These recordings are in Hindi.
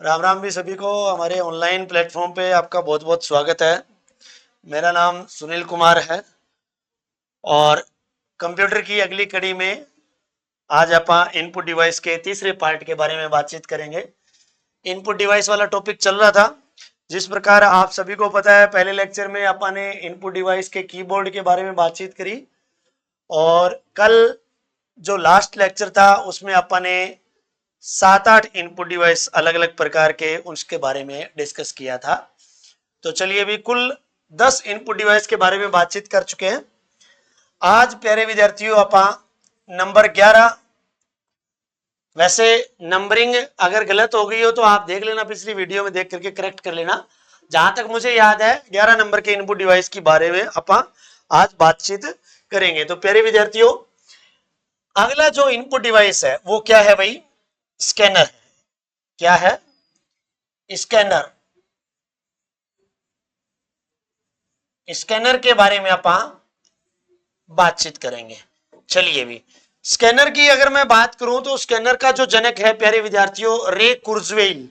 राम राम भी सभी को। हमारे ऑनलाइन प्लेटफॉर्म पे आपका बहुत बहुत स्वागत है। मेरा नाम सुनील कुमार है और कंप्यूटर की अगली कड़ी में आज आप इनपुट डिवाइस के तीसरे पार्ट के बारे में बातचीत करेंगे। इनपुट डिवाइस वाला टॉपिक चल रहा था। जिस प्रकार आप सभी को पता है, पहले लेक्चर में आपने इनपुट डिवाइस के कीबोर्ड के बारे में बातचीत करी और कल जो लास्ट लेक्चर था उसमें आपने 7-8 इनपुट डिवाइस अलग अलग प्रकार के उसके बारे में डिस्कस किया था। तो चलिए अभी कुल 10 इनपुट डिवाइस के बारे में बातचीत कर चुके हैं। आज प्यारे विद्यार्थियों आप नंबर 11, वैसे नंबरिंग अगर गलत हो गई हो तो आप देख लेना, पिछली वीडियो में देख करके करेक्ट कर लेना। जहां तक मुझे याद है 11 नंबर के इनपुट डिवाइस के बारे में आप आज बातचीत करेंगे। तो प्यारे विद्यार्थियों, अगला जो इनपुट डिवाइस है वो क्या है भाई? स्कैनर। क्या है? स्कैनर। स्कैनर के बारे में आप बातचीत करेंगे। चलिए भी स्कैनर की अगर मैं बात करूं तो स्कैनर का जो जनक है प्यारे विद्यार्थियों, रे कुर्जवेल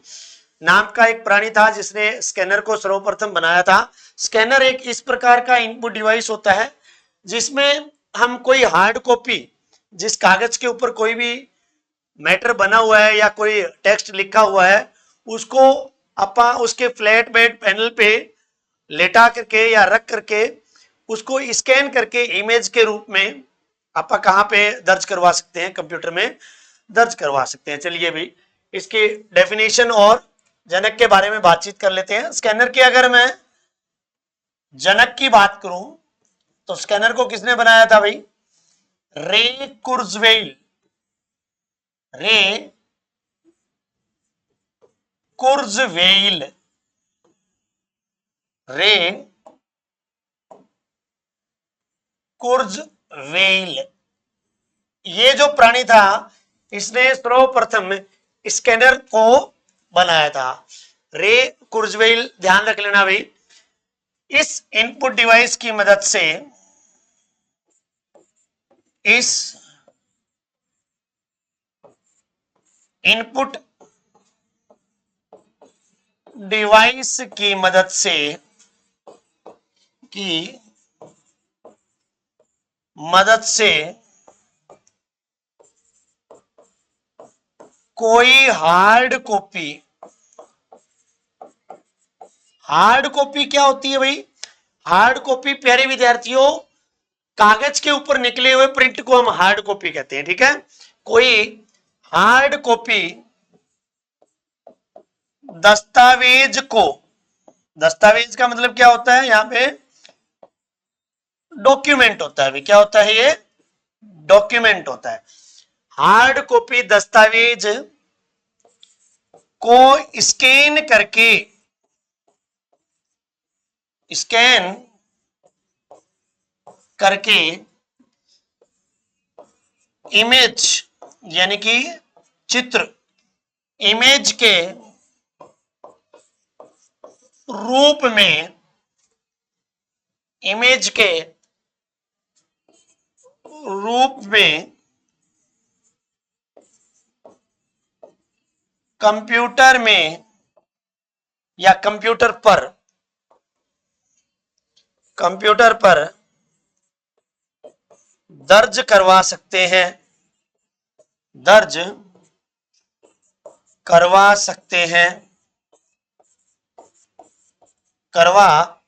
नाम का एक प्राणी था जिसने स्कैनर को सर्वप्रथम बनाया था। स्कैनर एक इस प्रकार का इनपुट डिवाइस होता है जिसमें हम कोई हार्ड कॉपी, जिस कागज के ऊपर कोई भी मैटर बना हुआ है या कोई टेक्स्ट लिखा हुआ है, उसको अपा उसके फ्लैट बेड पैनल पे लेटा करके या रख करके उसको स्कैन करके इमेज के रूप में आप कहाँ पे दर्ज करवा सकते हैं? कंप्यूटर में दर्ज करवा सकते हैं। चलिए भी इसकी डेफिनेशन और जनक के बारे में बातचीत कर लेते हैं। स्कैनर की अगर मैं जनक की बात करूं तो स्कैनर को किसने बनाया था भाई? रे कुर्जवेल। रे कुर्जवेल। रे कुर्जवेल ये जो प्राणी था इसने सर्वप्रथम स्कैनर को बनाया था। रे कुर्जवेल, ध्यान रख लेना भाई। इस इनपुट डिवाइस की मदद से, इस इनपुट डिवाइस की मदद से कोई हार्ड कॉपी, हार्ड कॉपी क्या होती है भाई? हार्ड कॉपी प्यारे विद्यार्थियों, कागज के ऊपर निकले हुए प्रिंट को हम हार्ड कॉपी कहते हैं। ठीक है, कोई हार्ड कॉपी दस्तावेज को, दस्तावेज का मतलब क्या होता है? यहां पे डॉक्यूमेंट होता है। क्या होता है? ये डॉक्यूमेंट होता है। हार्ड कॉपी दस्तावेज को स्कैन करके, स्कैन करके इमेज यानी कि चित्र, इमेज के रूप में, इमेज के रूप में कंप्यूटर में या कंप्यूटर पर दर्ज करवा सकते हैं, दर्ज करवा सकते हैं, करवा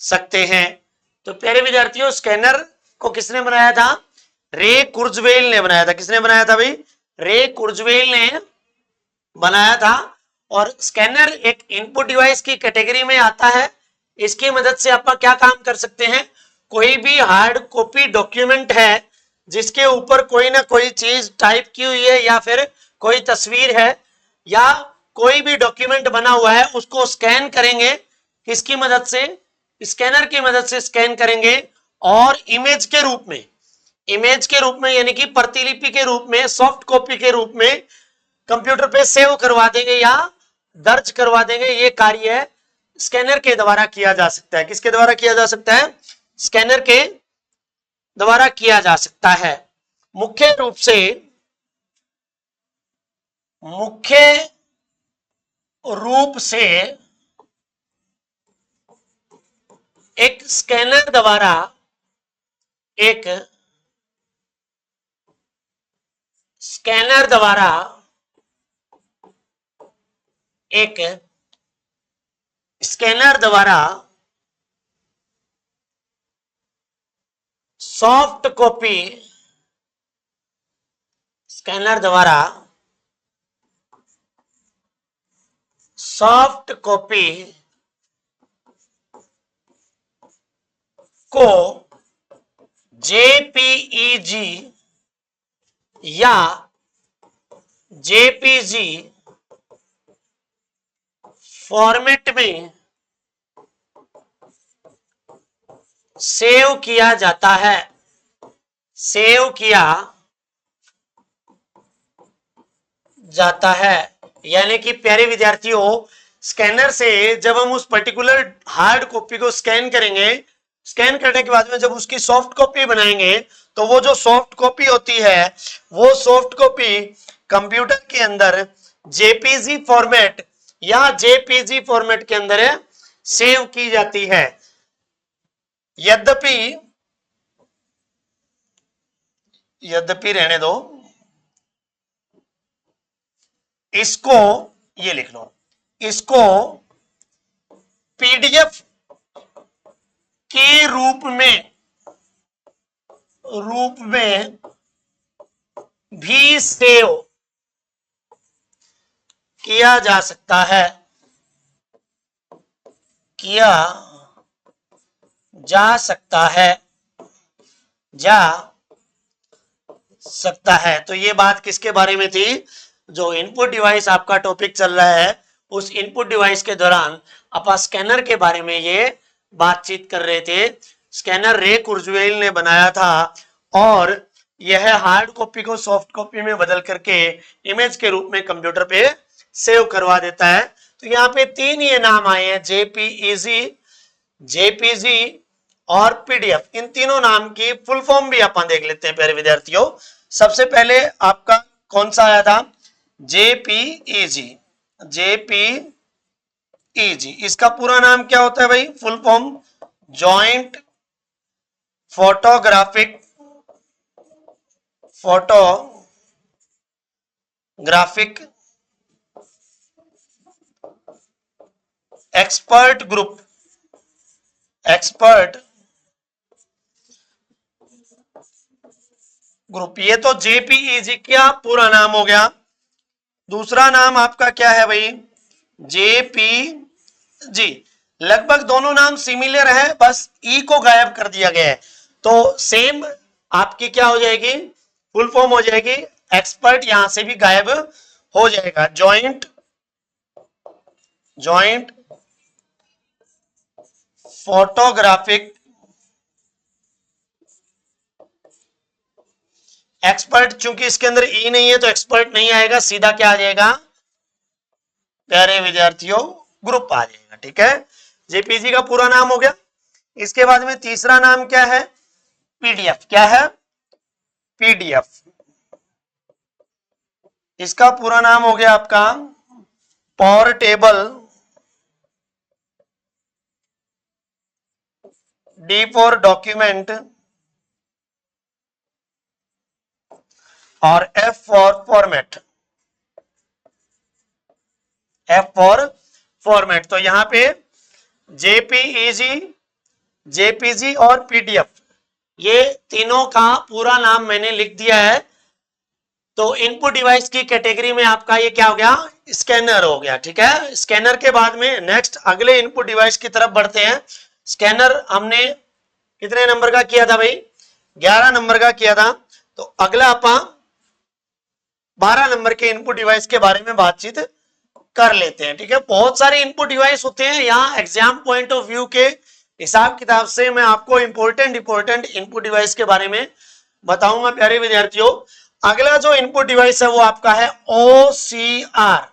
सकते हैं। तो प्यारे विद्यार्थियों, स्कैनर को किसने बनाया था? रे कुर्जवेल ने बनाया था। किसने बनाया था भाई? रे कुर्जवेल ने बनाया था। और स्कैनर एक इनपुट डिवाइस की कैटेगरी में आता है। इसकी मदद से आप क्या काम कर सकते हैं? कोई भी हार्ड कॉपी डॉक्यूमेंट है जिसके ऊपर कोई ना कोई चीज टाइप की हुई है या फिर कोई तस्वीर है या कोई भी डॉक्यूमेंट बना हुआ है, उसको स्कैन करेंगे। किसकी मदद से? स्कैनर की मदद से स्कैन करेंगे और इमेज के रूप में, इमेज के रूप में यानी कि प्रतिलिपि के रूप में, सॉफ्ट कॉपी के रूप में कंप्यूटर पे सेव करवा देंगे या दर्ज करवा देंगे। ये कार्य स्कैनर के द्वारा किया जा सकता है। किसके द्वारा किया जा सकता है? स्कैनर के द्वारा किया जा सकता है। मुख्य रूप से, मुख्य रूप से एक स्कैनर द्वारा एक स्कैनर द्वारा एक स्कैनर द्वारा सॉफ्ट कॉपी स्कैनर द्वारा सॉफ्ट कॉपी को जेपीईजी या जेपीजी फॉर्मेट में सेव किया जाता है। सेव किया जाता है यानी कि प्यारे विद्यार्थियों, स्कैनर से जब हम उस पर्टिकुलर हार्ड कॉपी को स्कैन करेंगे, स्कैन करने के बाद में जब उसकी सॉफ्ट कॉपी बनाएंगे तो वो जो सॉफ्ट कॉपी होती है वो सॉफ्ट कॉपी कंप्यूटर के अंदर जेपीजी फॉर्मेट या जेपीजी फॉर्मेट के अंदर सेव की जाती है। यद्यपि रहने दो, इसको ये लिख लो, इसको पीडीएफ के रूप में भी सेव किया जा सकता है, किया जा सकता है। तो ये बात किसके बारे में थी? जो इनपुट डिवाइस आपका टॉपिक चल रहा है उस इनपुट डिवाइस के दौरान अपन स्कैनर के बारे में ये बातचीत कर रहे थे। स्कैनर रे कुर्जुवेल ने बनाया था और यह हार्ड कॉपी को सॉफ्ट कॉपी में बदल करके इमेज के रूप में कंप्यूटर पे सेव करवा देता है। तो यहाँ पे तीन ये नाम आए हैं, जेपीईजी, जेपीजी और पीडीएफ। इन तीनों नाम की फुल फॉर्म भी अपन देख लेते हैं प्यारे विद्यार्थियों। सबसे पहले आपका कौन सा आया था? जेपीईजी। जेपीईजी इसका पूरा नाम क्या होता है भाई? Full form joint photographic expert group. ये तो जेपीईजी का पूरा नाम हो गया। दूसरा नाम आपका क्या है भाई? जेपीजी। लगभग दोनों नाम सिमिलर है, बस ई को गायब कर दिया गया है। तो सेम आपकी क्या हो जाएगी? फुल फॉर्म हो जाएगी। एक्सपर्ट यहां से भी गायब हो जाएगा। जॉइंट फोटोग्राफिक एक्सपर्ट, चूंकि इसके अंदर ई नहीं है तो एक्सपर्ट नहीं आएगा, सीधा क्या आ जाएगा प्यारे विद्यार्थियों? ग्रुप आ जाएगा। ठीक है, जेपीजी का पूरा नाम हो गया। इसके बाद में तीसरा नाम क्या है? पीडीएफ। क्या है? पीडीएफ। इसका पूरा नाम हो गया आपका पोर्टेबल डी फॉर डॉक्यूमेंट और एफ फॉर फॉर्मेट। तो यहां पे जेपीईजी, जेपीजी और पीडीएफ ये तीनों का पूरा नाम मैंने लिख दिया है। तो इनपुट डिवाइस की कैटेगरी में आपका ये क्या हो गया? स्कैनर हो गया। ठीक है, स्कैनर के बाद में नेक्स्ट अगले इनपुट डिवाइस की तरफ बढ़ते हैं। स्कैनर हमने कितने नंबर का किया था भाई? 11 नंबर का किया था। तो अगला अपन 12 नंबर के इनपुट डिवाइस के बारे में बातचीत कर लेते हैं। ठीक है, बहुत सारे इनपुट डिवाइस होते हैं। यहाँ एग्जाम पॉइंट ऑफ व्यू के हिसाब किताब से मैं आपको इंपॉर्टेंट इनपुट डिवाइस के बारे में बताऊंगा प्यारे विद्यार्थियों। अगला जो इनपुट डिवाइस है वो आपका है ओसीआर।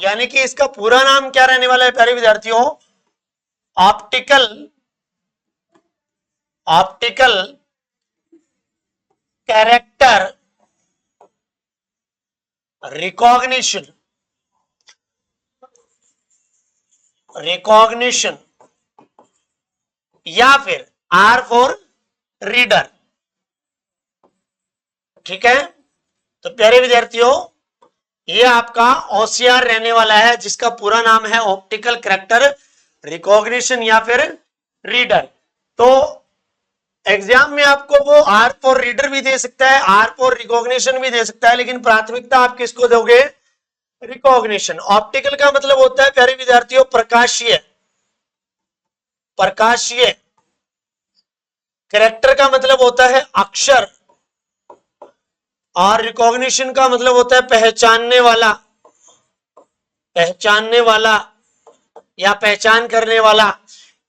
यानी कि इसका पूरा नाम क्या रहने वाला है प्यारे विद्यार्थियों? ऑप्टिकल कैरेक्टर रिकॉग्निशन, रिकॉग्निशन या फिर आर फॉर रीडर। ठीक है, तो प्यारे विद्यार्थियों ये आपका OCR रहने वाला है, जिसका पूरा नाम है ऑप्टिकल कैरेक्टर रिकॉग्निशन या फिर रीडर। तो एग्जाम में आपको वो आर फॉर रीडर भी दे सकता है, आर फॉर रिकॉग्निशन भी दे सकता है, लेकिन प्राथमिकता आप किसको दोगे? रिकॉग्निशन। ऑप्टिकल का मतलब होता है प्यारे विद्यार्थियों प्रकाशीय, प्रकाशीय। कैरेक्टर का मतलब होता है अक्षर, और रिकॉग्निशन का मतलब होता है पहचानने वाला, पहचानने वाला या पहचान करने वाला।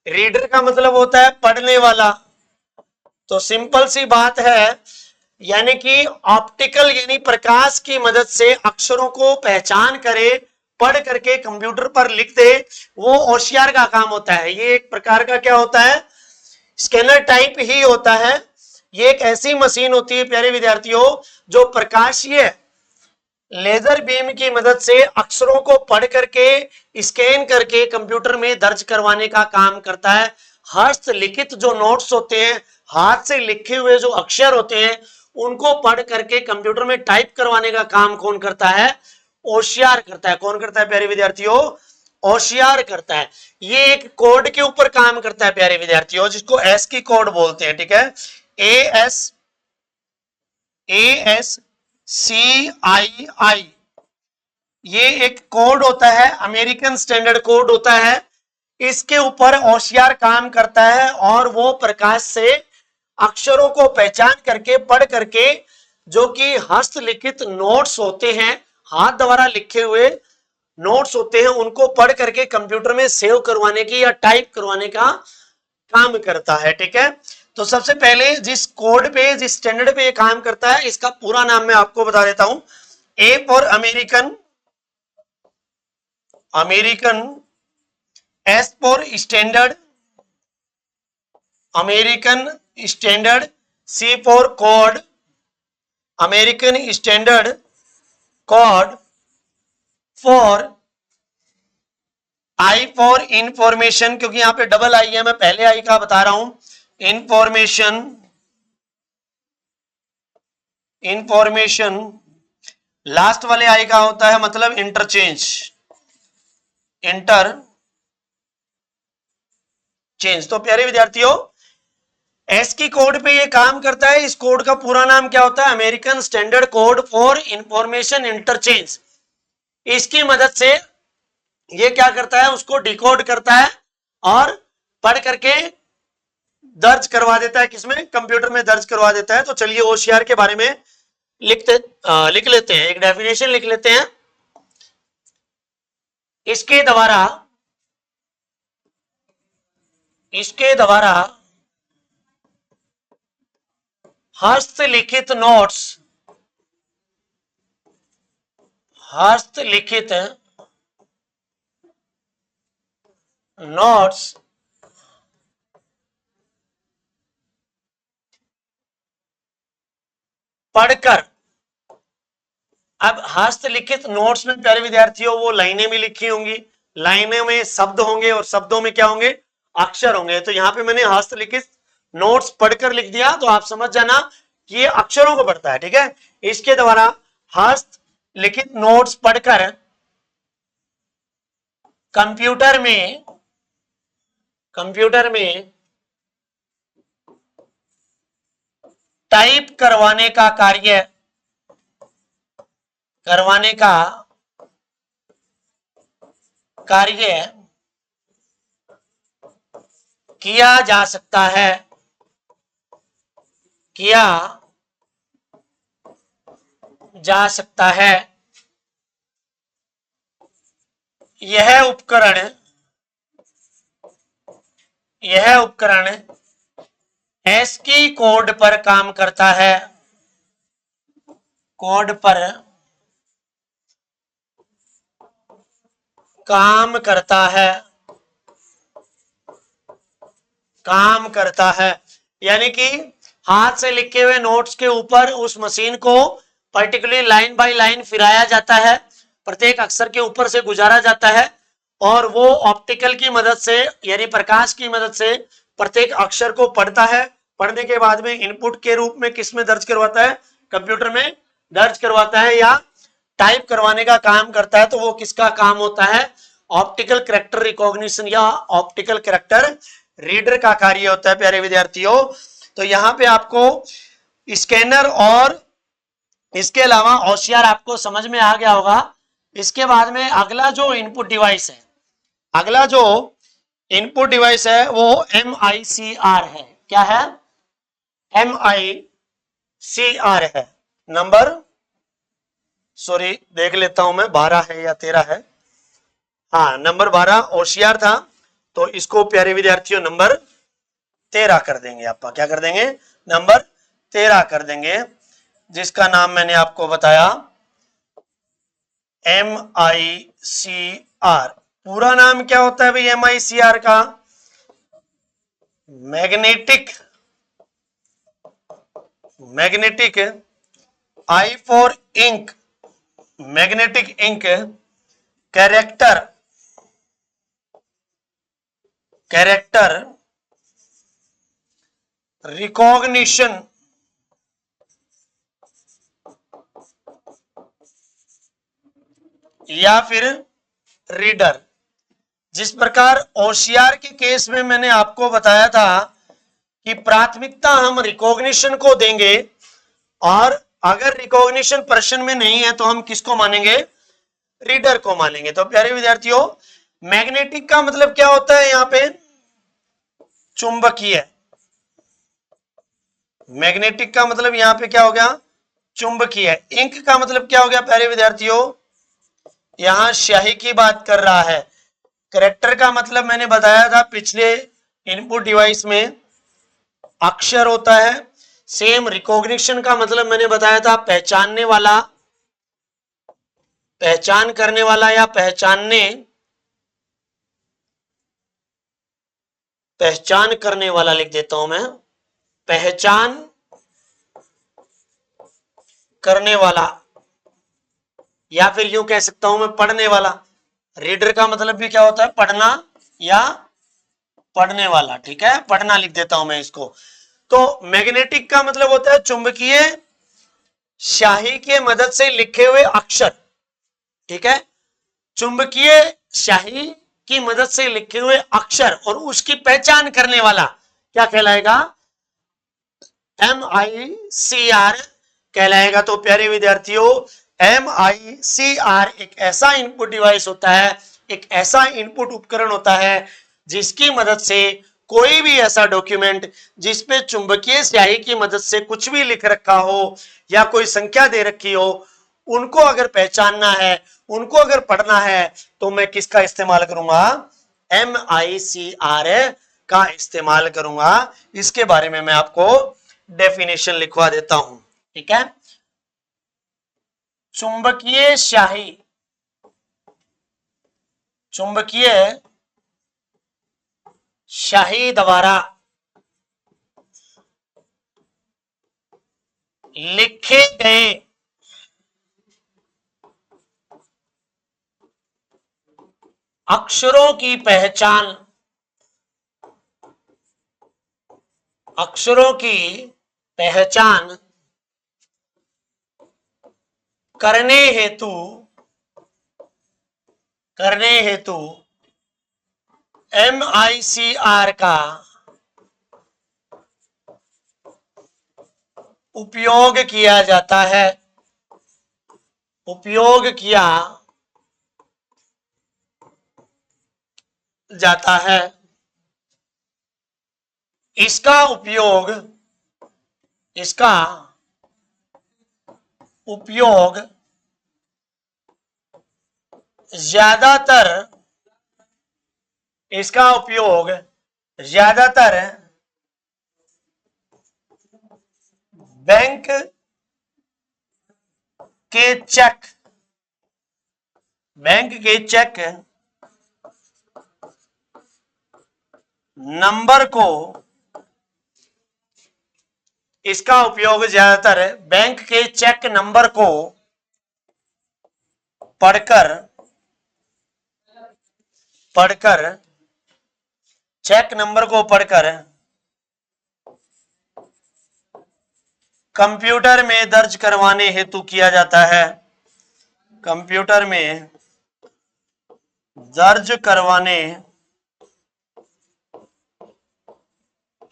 रीडर का मतलब होता है पढ़ने वाला। तो सिंपल सी बात है, यानी कि ऑप्टिकल यानी प्रकाश की मदद से अक्षरों को पहचान करे, पढ़ करके कंप्यूटर पर लिख दे, वो OCR का काम होता है। ये एक प्रकार का क्या होता है? स्कैनर टाइप ही होता है। ये एक ऐसी मशीन होती है प्यारे विद्यार्थियों जो प्रकाशीय लेजर बीम की मदद से अक्षरों को पढ़ करके स्कैन करके कंप्यूटर में दर्ज करवाने का काम करता है। हस्तलिखित जो नोट्स होते हैं, हाथ से लिखे हुए जो अक्षर होते हैं, उनको पढ़ करके कंप्यूटर में टाइप करवाने का काम कौन करता है? OCR करता है। कौन करता है प्यारे विद्यार्थियों? OCR करता है। ये एक कोड के ऊपर काम करता है प्यारे विद्यार्थियों, जिसको ASCII कोड बोलते हैं। ठीक है, ASCII ये एक कोड होता है, अमेरिकन स्टैंडर्ड कोड होता है। इसके ऊपर OCR काम करता है और वो प्रकाश से अक्षरों को पहचान करके पढ़ करके, जो कि हस्तलिखित नोट्स होते हैं, हाथ द्वारा लिखे हुए नोट्स होते हैं, उनको पढ़ करके कंप्यूटर में सेव करवाने की या टाइप करवाने का काम करता है। ठीक है, तो सबसे पहले जिस कोड पे, जिस स्टैंडर्ड पे ये काम करता है, इसका पूरा नाम मैं आपको बता देता हूं। A for American, American. S for standard, American standard. C for code, American standard code. For I for information, क्योंकि यहां पे डबल आई है, मैं पहले आई का बता रहा हूं। Information, information. लास्ट वाले आई का होता है मतलब इंटरचेंज, इंटर चेंज। तो प्यारे विद्यार्थियों ASCII कोड पे ये काम करता है। इस कोड का पूरा नाम क्या होता है? American standard code for information interchange. इसकी मदद से ये क्या करता है? उसको डिकोड करता है और पढ़ करके दर्ज करवा देता है। किसमें? कंप्यूटर में दर्ज करवा देता है। तो चलिए OCR के बारे में लिख लेते हैं, एक डेफिनेशन लिख लेते हैं। इसके द्वारा हस्तलिखित नोट्स, हस्तलिखित नोट्स पढ़कर, अब हस्तलिखित नोट्स में प्यारे विद्यार्थियों वो लाइनें भी लिखी होंगी, लाइनें में शब्द होंगे और शब्दों में क्या होंगे? अक्षर होंगे। तो यहां पे मैंने हस्तलिखित नोट्स पढ़कर लिख दिया, तो आप समझ जाना कि ये अक्षरों को पढ़ता है। ठीक है, इसके द्वारा हस्तलिखित नोट्स पढ़कर कंप्यूटर में टाइप करवाने का कार्य किया जा सकता है, किया जा सकता है। यह उपकरण ASCII कोड पर काम करता है, कोड पर काम करता है, यानी कि हाथ से लिखे हुए नोट्स के ऊपर उस मशीन को पर्टिकुलरली लाइन बाय लाइन फिराया जाता है, प्रत्येक अक्षर के ऊपर से गुजारा जाता है और वो ऑप्टिकल की मदद से यानी प्रकाश की मदद से प्रत्येक अक्षर को पढ़ता है। पढ़ने के बाद में इनपुट के रूप में किस में दर्ज करवाता है, कंप्यूटर में दर्ज करवाता है या टाइप करवाने का काम करता है। तो वो किसका काम होता है, ऑप्टिकल कैरेक्टर रिकॉग्निशन या ऑप्टिकल कैरेक्टर रीडर का कार्य होता है प्यारे विद्यार्थियों। तो यहाँ पे आपको स्कैनर और इसके अलावा होशियार आपको समझ में आ गया होगा। इसके बाद में अगला जो इनपुट डिवाइस है, अगला जो इनपुट डिवाइस है वो MICR है। क्या है, MICR है। नंबर सॉरी देख लेता हूं मैं, 12 है या 13 है। हाँ, नंबर 12 होशियार था, तो इसको प्यारे विद्यार्थियों नंबर 13 कर देंगे। आप क्या कर देंगे, नंबर 13 कर देंगे, जिसका नाम मैंने आपको बताया MICR। पूरा नाम क्या होता है भाई MICR का, magnetic I for ink, magnetic ink character recognition या फिर रीडर। जिस प्रकार होशियार के केस में मैंने आपको बताया था कि प्राथमिकता हम रिकॉग्निशन को देंगे और अगर रिकॉग्निशन प्रश्न में नहीं है तो हम किसको मानेंगे, रीडर को मानेंगे। तो प्यारे विद्यार्थियों मैग्नेटिक का मतलब क्या होता है, यहां पे चुंबकीय। मैग्नेटिक का मतलब यहां पे क्या हो गया, चुंबकीय। इंक का मतलब क्या हो गया प्यारे विद्यार्थियों, यहां स्याही की बात कर रहा है। कैरेक्टर का मतलब मैंने बताया था पिछले इनपुट डिवाइस में अक्षर होता है। सेम रिकॉग्निशन का मतलब मैंने बताया था पहचानने वाला, पहचान करने वाला या पहचान करने वाला लिख देता हूं मैं, पहचान करने वाला, या फिर यूं कह सकता हूं मैं पढ़ने वाला। रीडर का मतलब भी क्या होता है, पढ़ना या पढ़ने वाला। ठीक है, पढ़ना लिख देता हूं मैं इसको। तो मैग्नेटिक का मतलब होता है चुंबकीय स्याही के मदद से लिखे हुए अक्षर। ठीक है, चुंबकीय स्याही की मदद से लिखे हुए अक्षर और उसकी पहचान करने वाला क्या कहलाएगा, MICR कहलाएगा। तो प्यारे विद्यार्थियों MICR एक ऐसा इनपुट डिवाइस होता है, एक ऐसा इनपुट उपकरण होता है जिसकी मदद से कोई भी ऐसा डॉक्यूमेंट जिसमें चुंबकीय स्याही की मदद से कुछ भी लिख रखा हो या कोई संख्या दे रखी हो, उनको अगर पहचानना है, उनको अगर पढ़ना है तो मैं किसका इस्तेमाल करूंगा, MICR का इस्तेमाल करूंगा। इसके बारे में मैं आपको डेफिनेशन लिखवा देता हूं। ठीक है, चुंबकीय स्याही, चुंबकीय स्याही द्वारा लिखे गए अक्षरों की पहचान, अक्षरों की पहचान करने हेतु MICR का उपयोग किया जाता है, उपयोग किया जाता है। इसका उपयोग ज्यादातर, इसका उपयोग ज्यादातर बैंक के चेक, बैंक के चेक नंबर को इसका उपयोग ज्यादातर बैंक के चेक नंबर को पढ़कर चेक नंबर को पढ़कर कंप्यूटर में दर्ज करवाने हेतु किया जाता है। कंप्यूटर में दर्ज करवाने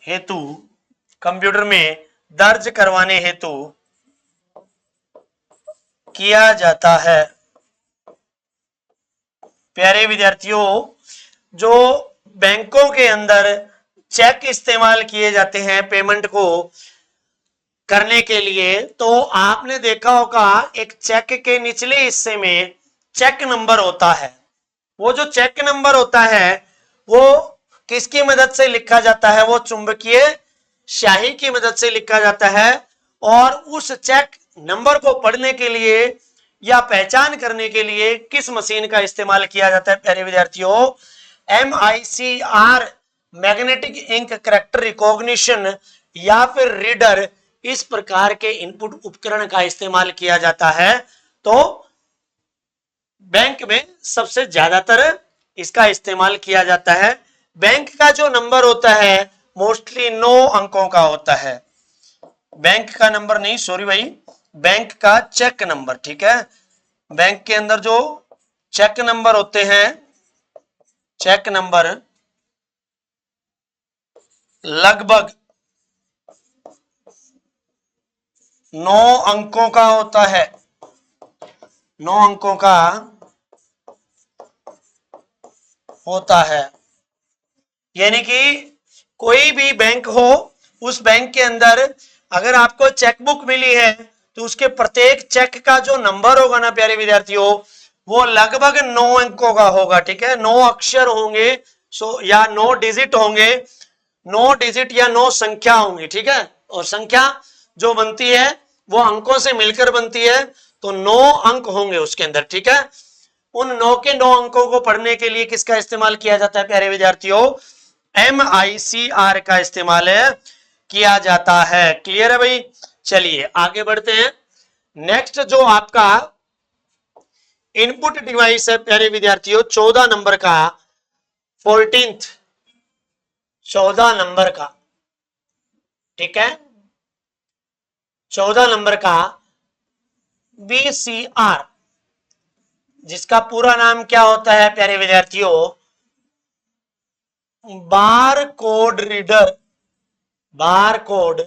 हेतु कंप्यूटर में दर्ज करवाने हेतु किया जाता है। प्यारे विद्यार्थियों, जो बैंकों के अंदर चेक इस्तेमाल किए जाते हैं पेमेंट को करने के लिए, तो आपने देखा होगा एक चेक के निचले हिस्से में चेक नंबर होता है। वो जो चेक नंबर होता है वो किसकी मदद से लिखा जाता है? वो चुंबकीय स्याही की मदद से लिखा जाता है। और उस चेक नंबर को पढ़ने के लिए या पहचान करने के लिए किस मशीन का इस्तेमाल किया जाता है प्यारे विद्यार्थियों? MICR, magnetic ink character recognition, या फिर रीडर, इस प्रकार के इनपुट उपकरण का इस्तेमाल किया जाता है। तो बैंक में सबसे ज्यादातर इसका इस्तेमाल किया जाता है। बैंक का जो नंबर होता है मोस्टली 9 अंकों का होता है। बैंक का नंबर नहीं, सॉरी भाई, बैंक का चेक नंबर, ठीक है। बैंक के अंदर जो चेक नंबर होते हैं, चेक नंबर लगभग 9 अंकों का होता है। 9 अंकों का होता है। यानी कि कोई भी बैंक हो, उस बैंक के अंदर अगर आपको चेकबुक मिली है तो उसके प्रत्येक चेक का जो नंबर होगा ना प्यारे विद्यार्थियों, वो लगभग 9 अंकों का होगा, ठीक है। 9 अक्षर होंगे, या 9 डिजिट होंगे, 9 डिजिट या 9 संख्या होंगी, ठीक है। और संख्या जो बनती है वो अंकों से मिलकर बनती है, तो 9 अंक होंगे उसके अंदर, ठीक है। उन 9 के 9 अंकों को पढ़ने के लिए किसका इस्तेमाल किया जाता है प्यारे विद्यार्थियों? MICR का इस्तेमाल किया जाता है। क्लियर है भाई? चलिए आगे बढ़ते हैं। नेक्स्ट जो आपका इनपुट डिवाइस है प्यारे विद्यार्थियों, 14 नंबर का, 14 नंबर का, ठीक है, 14 नंबर का BCR, जिसका पूरा नाम क्या होता है प्यारे विद्यार्थियों? बार कोड रीडर। बार कोड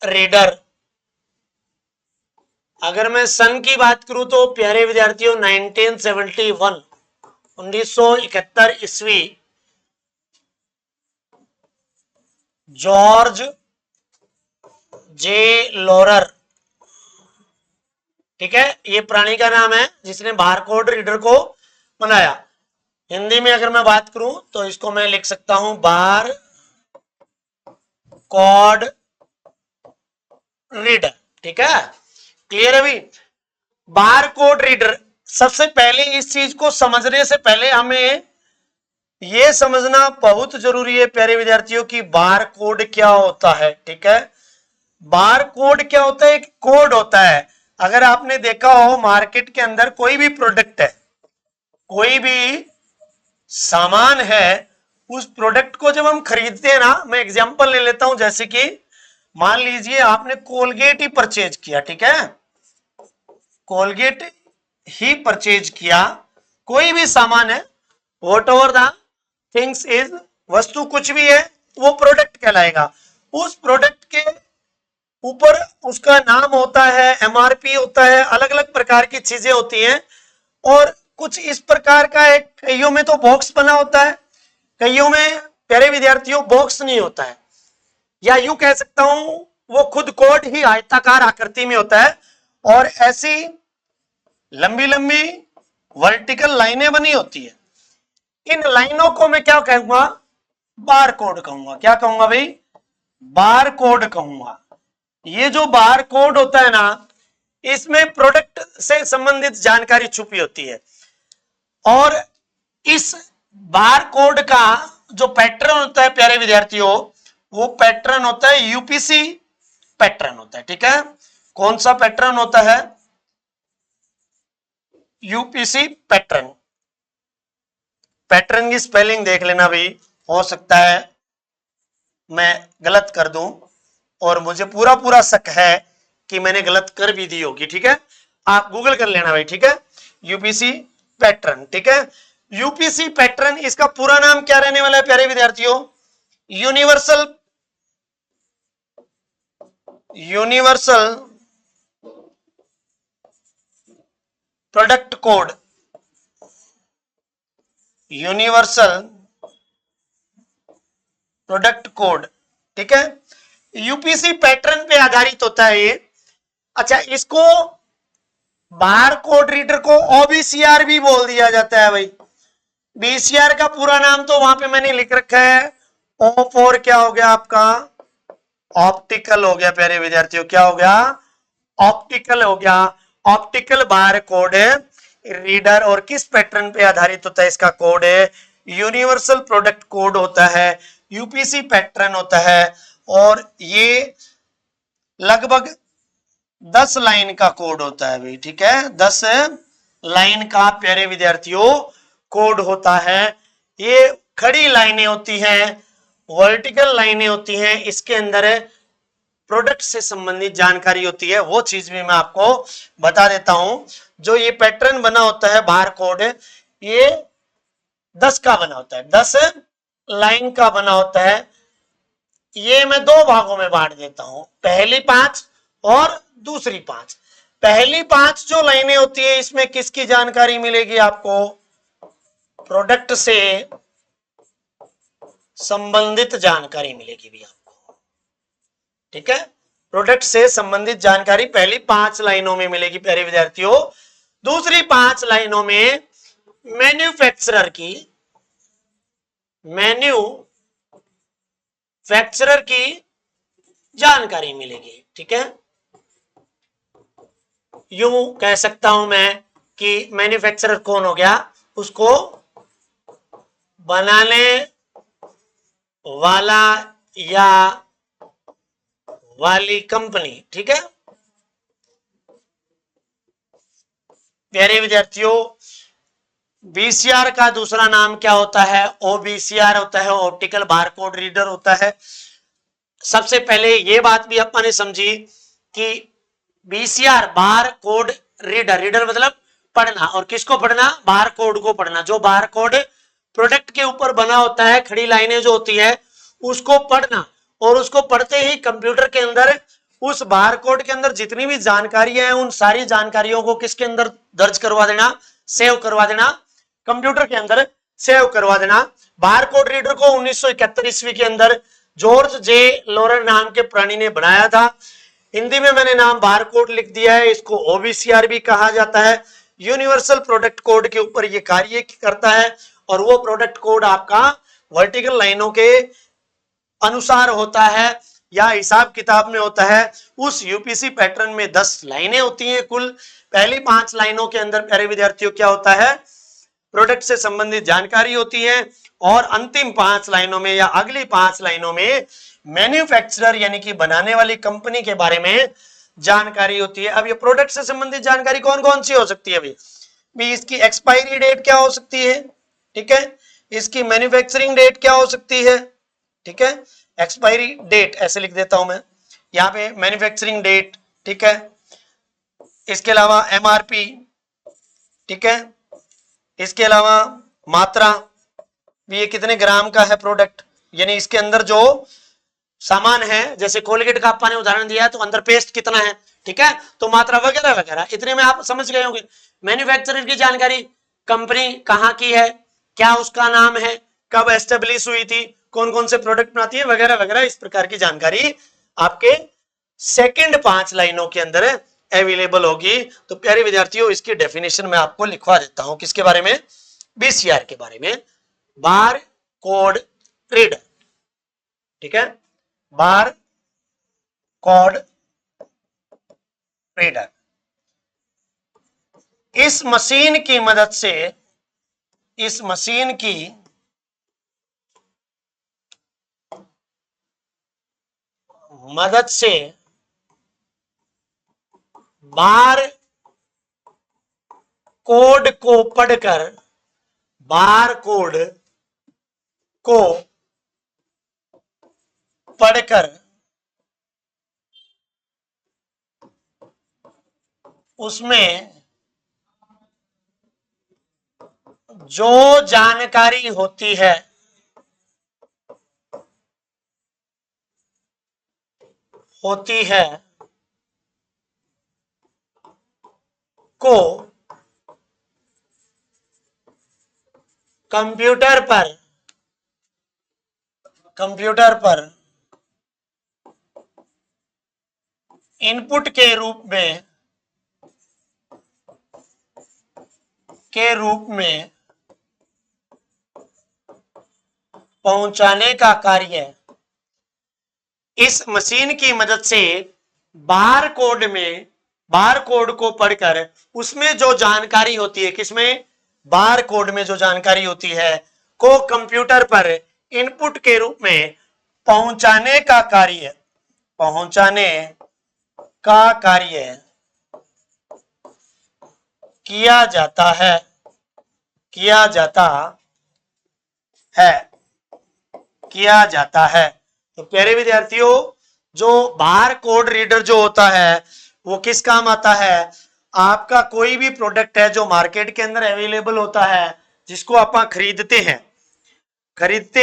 रीडर। अगर मैं सन की बात करूं तो प्यारे विद्यार्थियों 1971, 1971 ईस्वी, जॉर्ज जे लोरर, ठीक है, ये प्राणी का नाम है जिसने बारकोड रीडर को बनाया। हिंदी में अगर मैं बात करूं तो इसको मैं लिख सकता हूं बार कोड रीडर, ठीक है। क्लियर है भाई? बार कोड रीडर, सबसे पहले इस चीज को समझने से पहले हमें यह समझना बहुत जरूरी है प्यारे विद्यार्थियों कि बार कोड क्या होता है, ठीक है। बार कोड क्या होता है? एक कोड होता है। अगर आपने देखा हो मार्केट के अंदर कोई भी प्रोडक्ट है, कोई भी सामान है, उस प्रोडक्ट को जब हम खरीदते हैं ना, मैं एग्जांपल ले लेता हूं, जैसे कि मान लीजिए आपने कोलगेट ही परचेज किया, ठीक है, कोलगेट ही परचेज किया, कोई भी सामान है, what ever the things is, वस्तु कुछ भी है, वो प्रोडक्ट कहलाएगा। उस प्रोडक्ट के ऊपर उसका नाम होता है, MRP होता है, अलग अलग प्रकार की चीजें होती हैं। और कुछ इस प्रकार का एक, कईयों में तो बॉक्स बना होता है, कईयों में प्यारे विद्यार्थियों बॉक्स नहीं होता है, या यूं कह सकता हूं वो खुद कोड ही आयताकार आकृति में होता है, और ऐसी लंबी लंबी वर्टिकल लाइनें बनी होती है। इन लाइनों को मैं क्या कहूंगा? बार कोड कहूंगा। क्या कहूंगा भाई? बार कोड कहूंगा। ये जो बार कोड होता है ना, इसमें प्रोडक्ट से संबंधित जानकारी छुपी होती है। और इस बार कोड का जो पैटर्न होता है प्यारे विद्यार्थियों, वो पैटर्न होता है यूपीसी पैटर्न होता है। ठीक है, कौन सा पैटर्न होता है? UPC pattern. पैटर्न की स्पेलिंग देख लेना भाई, हो सकता है मैं गलत कर दूं और मुझे पूरा पूरा शक है कि मैंने गलत कर भी दी होगी। ठीक है, आप गूगल कर लेना भाई। ठीक है, यूपीसी पैटर्न। ठीक है, यूपीसी पैटर्न, इसका पूरा नाम क्या रहने वाला है प्यारे विद्यार्थियों? Universal product code. Universal product code. ठीक है, यूपीसी पैटर्न पे आधारित होता है ये। अच्छा, इसको बार कोड रीडर को ओबीसीआर भी बोल दिया जाता है भाई। बीसीआर का पूरा नाम तो वहां पे मैंने लिख रखा है। ओ फॉर क्या हो गया आपका? ऑप्टिकल हो गया प्यारे विद्यार्थियों। क्या हो गया? ऑप्टिकल हो गया। ऑप्टिकल बार कोड रीडर। और किस पैटर्न पे आधारित होता है इसका कोड? है यूनिवर्सल प्रोडक्ट कोड होता है, यूपीसी पैटर्न होता है। और ये लगभग 10 लाइन का कोड होता है भाई। ठीक है, 10 लाइन का प्यारे विद्यार्थियों कोड होता है। ये खड़ी लाइनें होती हैं, वर्टिकल लाइनें होती हैं, इसके अंदर प्रोडक्ट से संबंधित जानकारी होती है। वो चीज भी मैं आपको बता देता हूं। जो ये पैटर्न बना होता है बार कोड, ये 10 का बना होता है, 10 लाइन का बना होता है। ये मैं 2 भागों में बांट देता हूं, पहली 5 और दूसरी 5। पहली 5 जो लाइनें होती है, इसमें किसकी जानकारी मिलेगी आपको? प्रोडक्ट से संबंधित जानकारी मिलेगी भी आपको। ठीक है, प्रोडक्ट से संबंधित जानकारी पहली 5 लाइनों में मिलेगी प्यारे विद्यार्थियों। दूसरी 5 लाइनों में मैन्युफैक्चरर की जानकारी मिलेगी। ठीक है, यूं कह सकता हूं मैं कि मैन्युफैक्चरर कौन हो गया? उसको बनाने वाला या वाली कंपनी। ठीक है प्यारे विद्यार्थियों, बीसीआर का दूसरा नाम क्या होता है? ओबीसीआर होता है, ऑप्टिकल बारकोड रीडर होता है। सबसे पहले ये बात भी अपन ने समझी कि BCR bar code reader, reader मतलब पढ़ना, और किसको पढ़ना? बार कोड को पढ़ना। जो बार कोड प्रोडक्ट के ऊपर बना होता है, खड़ी लाइनें जो होती है, उसको पढ़ना। और उसको पढ़ते ही कंप्यूटर के अंदर उस बार कोड के अंदर जितनी भी जानकारियां हैं, उन सारी जानकारियों को किसके अंदर दर्ज करवा देना? सेव करवा देना, कंप्यूटर के अंदर सेव करवा देना। बार कोड रीडर को 1971 ईस्वी के अंदर जॉर्ज जे लोरर नाम के प्राणी ने बनाया था। हिंदी में मैंने नाम बार कोड लिख दिया है। इसको ओबीसीआर भी कहा जाता है। यूनिवर्सल प्रोडक्ट कोड के ऊपर यह कार्य करता है। और वो प्रोडक्ट कोड आपका वर्टिकल लाइनों के अनुसार होता है या हिसाब किताब में होता है। उस यूपीसी पैटर्न में 10 लाइनें होती हैं कुल। पहली 5 लाइनों के अंदर प्यारे विद्यार्थियों क्या होता है? प्रोडक्ट से संबंधित जानकारी होती है। और अंतिम 5 लाइनों में या अगली 5 लाइनों में मैन्युफैक्चरर यानी कि बनाने वाली कंपनी के बारे में जानकारी होती है। अब ये प्रोडक्ट से संबंधित जानकारी कौन कौन सी हो सकती है? भी इसकी एक्सपायरी डेट क्या हो सकती है? ठीक है, इसकी मैन्युफैक्चरिंग डेट क्या हो सकती है? ठीक है, एक्सपायरी डेट ऐसे लिख देता हूं मैं यहाँ पे, मैन्युफैक्चरिंग डेट। ठीक है, इसके अलावा एमआरपी। ठीक है, इसके अलावा मात्रा भी, ये कितने ग्राम का है प्रोडक्ट, यानी इसके अंदर जो सामान है, जैसे कोलगेट का आपने उदाहरण दिया है, तो अंदर पेस्ट कितना है। ठीक है, तो मात्रा वगैरह वगैरह, इतने में आप समझ गए होंगे। मैन्युफैक्चरर की जानकारी, कंपनी कहाँ की है, क्या उसका नाम है, कब एस्टेब्लिश हुई थी, कौन कौन से प्रोडक्ट बनाती है, वगैरह वगैरह। इस प्रकार की जानकारी आपके सेकंड 5 लाइनों के अंदर अवेलेबल होगी। तो प्यारे विद्यार्थियों, इसकी डेफिनेशन मैं आपको लिखवा देता हूं। किसके बारे में? बीसीआर के बारे में, बार कोड रीडर। ठीक है, बार कोड रीडर। इस मशीन की मदद से, इस मशीन की मदद से बार कोड को पढ़कर, बार कोड को पढ़कर उसमें जो जानकारी होती है को कंप्यूटर पर इनपुट के रूप में पहुंचाने का कार्य इस मशीन की मदद से बार कोड को पढ़कर उसमें जो जानकारी होती है, किसमें, बार कोड में जो जानकारी होती है को कंप्यूटर पर इनपुट के रूप में पहुंचाने का कार्य किया जाता है। तो प्यारे विद्यार्थियों, जो बार कोड रीडर जो होता है वो किस काम आता है? आपका कोई भी प्रोडक्ट है जो मार्केट के अंदर अवेलेबल होता है, जिसको आप खरीदते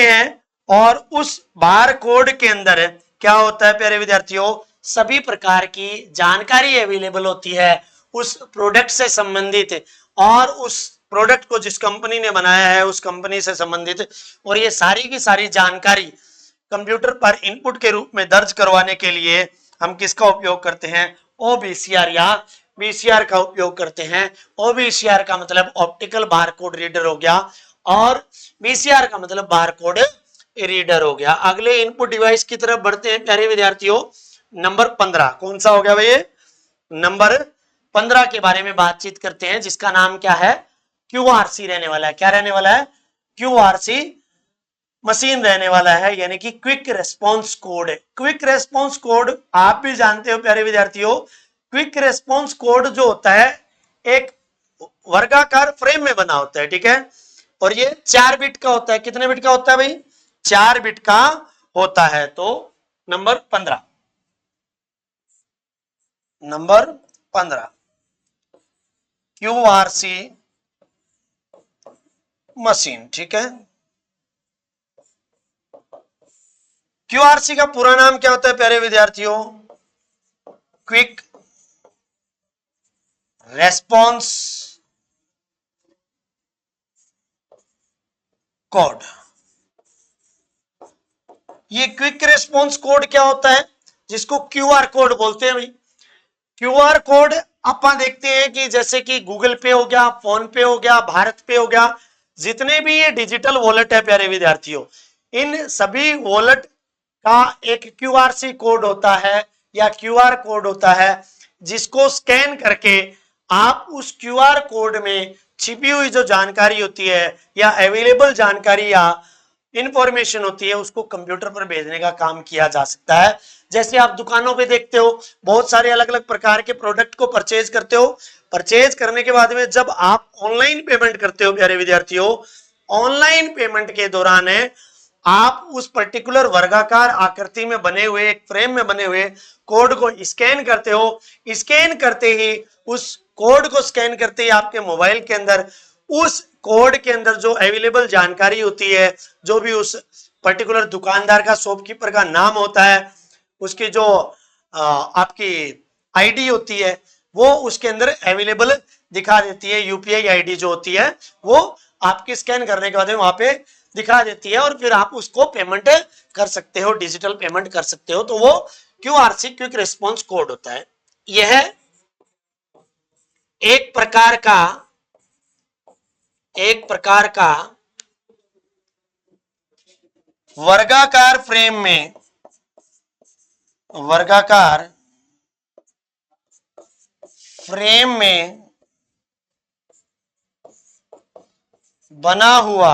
हैं और उस बार कोड के अंदर क्या होता है प्यारे विद्यार्थियों? सभी प्रकार की जानकारी अवेलेबल होती है उस प्रोडक्ट से संबंधित, और उस प्रोडक्ट को जिस कंपनी ने बनाया है उस कंपनी से संबंधित, और ये सारी की सारी जानकारी कंप्यूटर पर इनपुट के रूप में दर्ज करवाने के लिए हम किसका उपयोग करते हैं? ओबीसीआर या बीसीआर का उपयोग करते हैं। ओबीसीआर का मतलब ऑप्टिकल बारकोड रीडर हो गया और बीसीआर का मतलब बारकोड रीडर हो गया। अगले इनपुट डिवाइस की तरफ बढ़ते हैं प्यारे विद्यार्थियों। नंबर 15 कौन सा हो गया भाई? नंबर 15 के बारे में बातचीत करते हैं, जिसका नाम क्या है? क्यूआरसी रहने वाला है। क्या रहने वाला है? क्यूआरसी मशीन रहने वाला है, यानी कि quick response code. Quick response code आप भी जानते हो प्यारे विद्यार्थियों, क्विक रेस्पॉन्स कोड जो होता है एक वर्गाकार फ्रेम में बना होता है, ठीक है, और ये 4 बिट का होता है। कितने बिट का होता है भाई? 4 बिट का होता है। तो नंबर 15 क्यूआरसी मशीन, ठीक है। क्यूआरसी का पूरा नाम क्या होता है प्यारे विद्यार्थियों? Quick response code. ये क्विक रेस्पॉन्स कोड क्या होता है? जिसको क्यूआर कोड बोलते हैं भाई। क्यूआर कोड अपन देखते हैं कि जैसे कि गूगल पे हो गया, फोन पे हो गया, भारत पे हो गया, जितने भी ये डिजिटल वॉलेट है प्यारे विद्यार्थियों, इन सभी वॉलेट का एक क्यूआरसी कोड होता है या क्यूआर कोड होता है, जिसको स्कैन करके आप उस क्यूआर कोड में छिपी हुई जो जानकारी होती है या अवेलेबल जानकारी या इंफॉर्मेशन होती है उसको कंप्यूटर पर भेजने का काम किया जा सकता है। जैसे आप दुकानों पे देखते हो बहुत सारे अलग अलग प्रकार के प्रोडक्ट को परचेज करते हो, परचेज करने के बाद में जब आप ऑनलाइन पेमेंट करते हो प्यारे विद्यार्थियों, ऑनलाइन पेमेंट के दौरान है आप उस पर्टिकुलर वर्गाकार आकृति में बने हुए एक फ्रेम में बने हुए कोड को स्कैन करते हो। स्कैन करते ही उस कोड को स्कैन करते ही आपके मोबाइल के अंदर उस कोड के अंदर जो अवेलेबल जानकारी होती है, जो भी उस पर्टिकुलर दुकानदार का, शॉपकीपर का नाम होता है, उसकी जो आपकी आईडी होती है वो उसके अंदर अवेलेबल दिखा देती है। यूपीआई आईडी जो होती है वो आपकी स्कैन करने के बाद वहां पे दिखा देती है और फिर आप उसको पेमेंट कर सकते हो, डिजिटल पेमेंट कर सकते हो। तो वो क्यूआरसी क्विक रिस्पॉन्स कोड होता है। यह एक प्रकार का वर्गाकार फ्रेम में बना हुआ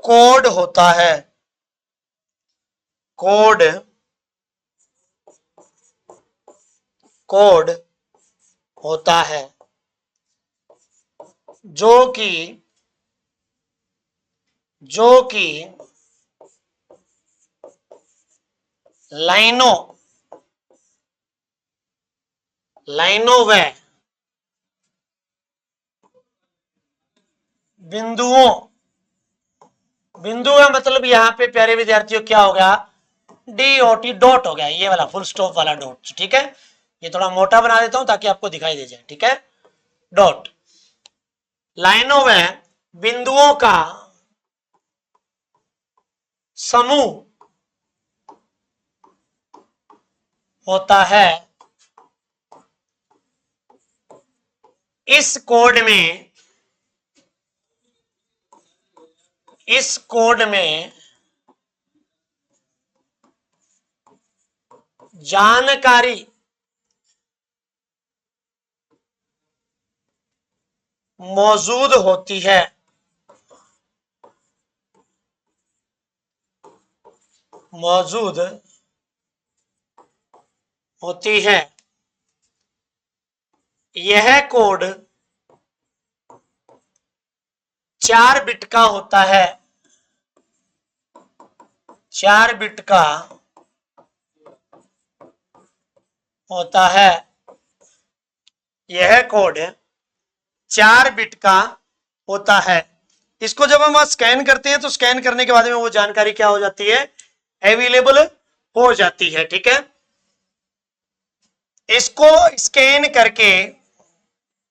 कोड होता है, कोड, कोड होता है जो कि लाइनों व बिंदुओं, बिंदु का मतलब यहां पे प्यारे विद्यार्थियों क्या हो गया, DOT, डॉट हो गया, ये वाला फुल स्टॉप वाला डॉट, ठीक है। ये थोड़ा मोटा बना देता हूं ताकि आपको दिखाई दे जाए, ठीक है। डॉट, लाइनों व बिंदुओं का समूह होता है। इस कोड में जानकारी मौजूद होती है, मौजूद होती है। यह कोड 4 बिट का होता है, 4 बिट का होता है। यह कोड 4 बिट का होता है। इसको जब हम स्कैन करते हैं तो स्कैन करने के बाद में वो जानकारी क्या हो जाती है, अवेलेबल हो जाती है, ठीक है। इसको स्कैन करके,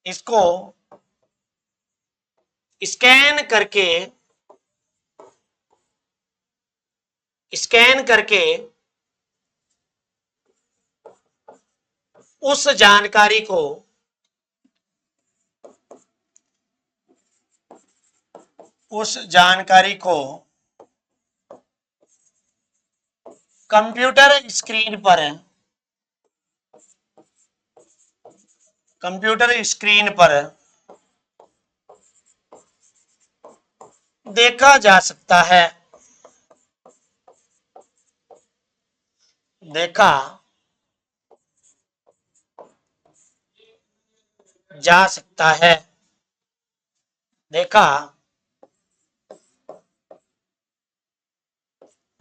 इसको स्कैन करके, स्कैन करके उस जानकारी को कंप्यूटर स्क्रीन पर देखा जा सकता है, देखा जा सकता है, देखा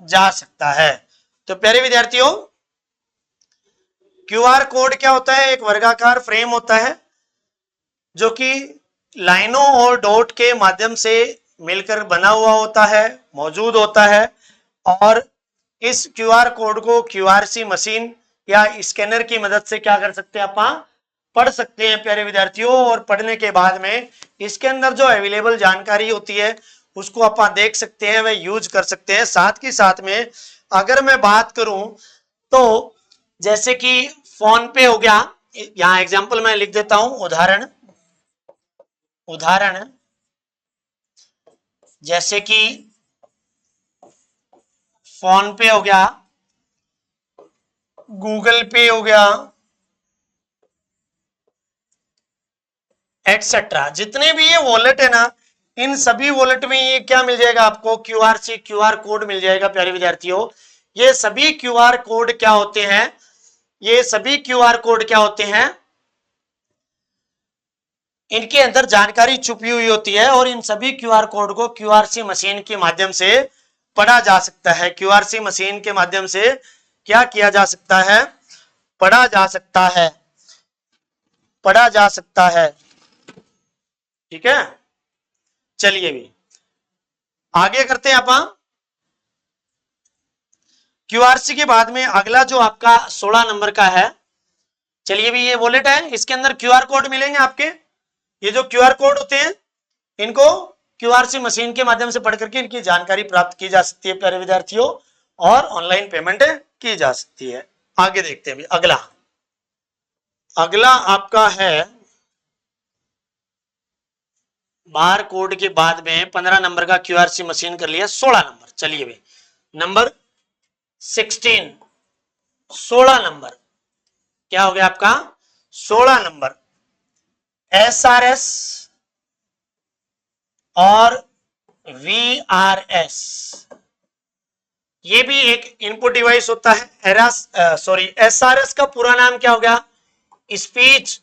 जा सकता है। तो प्यारे विद्यार्थियों, क्यूआर कोड क्या होता है, एक वर्गाकार फ्रेम होता है जो कि लाइनों और डॉट के माध्यम से मिलकर बना हुआ होता है, मौजूद होता है। और इस क्यूआर कोड को क्यूआरसी मशीन या स्कैनर की मदद से क्या कर सकते हैं, आप पढ़ सकते हैं प्यारे विद्यार्थियों। और पढ़ने के बाद में इसके अंदर जो अवेलेबल जानकारी होती है उसको आप देख सकते हैं, वह यूज कर सकते हैं। साथ के साथ में अगर मैं बात करूं तो जैसे कि फोन पे हो गया, यहां एग्जांपल मैं लिख देता हूं, उदाहरण जैसे कि फोन पे हो गया, गूगल पे हो गया, एक्सेट्रा। जितने भी ये वॉलेट है ना, इन सभी वॉलेट में ये क्या मिल जाएगा आपको, क्यूआर कोड मिल जाएगा प्यारे विद्यार्थियों। ये सभी क्यूआर कोड क्या होते हैं, ये सभी क्यूआर कोड क्या होते हैं, इनके अंदर जानकारी छुपी हुई होती है। और इन सभी क्यूआर कोड को क्यूआरसी मशीन के माध्यम से पढ़ा जा सकता है। क्यूआरसी मशीन के माध्यम से क्या किया जा सकता है, पढ़ा जा सकता है, पढ़ा जा सकता है, ठीक है। चलिए भी आगे करते हैं आप। क्यूआरसी के बाद में अगला जो आपका 16 नंबर का है, चलिए भी ये वॉलेट है, इसके अंदर क्यूआर कोड मिलेंगे आपके। ये जो क्यूआर कोड होते हैं इनको क्यूआरसी मशीन के माध्यम से पढ़ करके इनकी जानकारी प्राप्त की जा सकती है प्यारे विद्यार्थियों, और ऑनलाइन पेमेंट की जा सकती है। आगे देखते हैं भी अगला, अगला आपका है बार कोड के बाद में 15 नंबर का क्यूआरसी मशीन कर लिया, 16 नंबर। चलिए भाई नंबर 16, 16 नंबर क्या हो गया आपका, 16 नंबर एसआरएस और VRS, ये भी एक इनपुट डिवाइस होता है। SRS का पूरा नाम क्या हो गया? स्पीच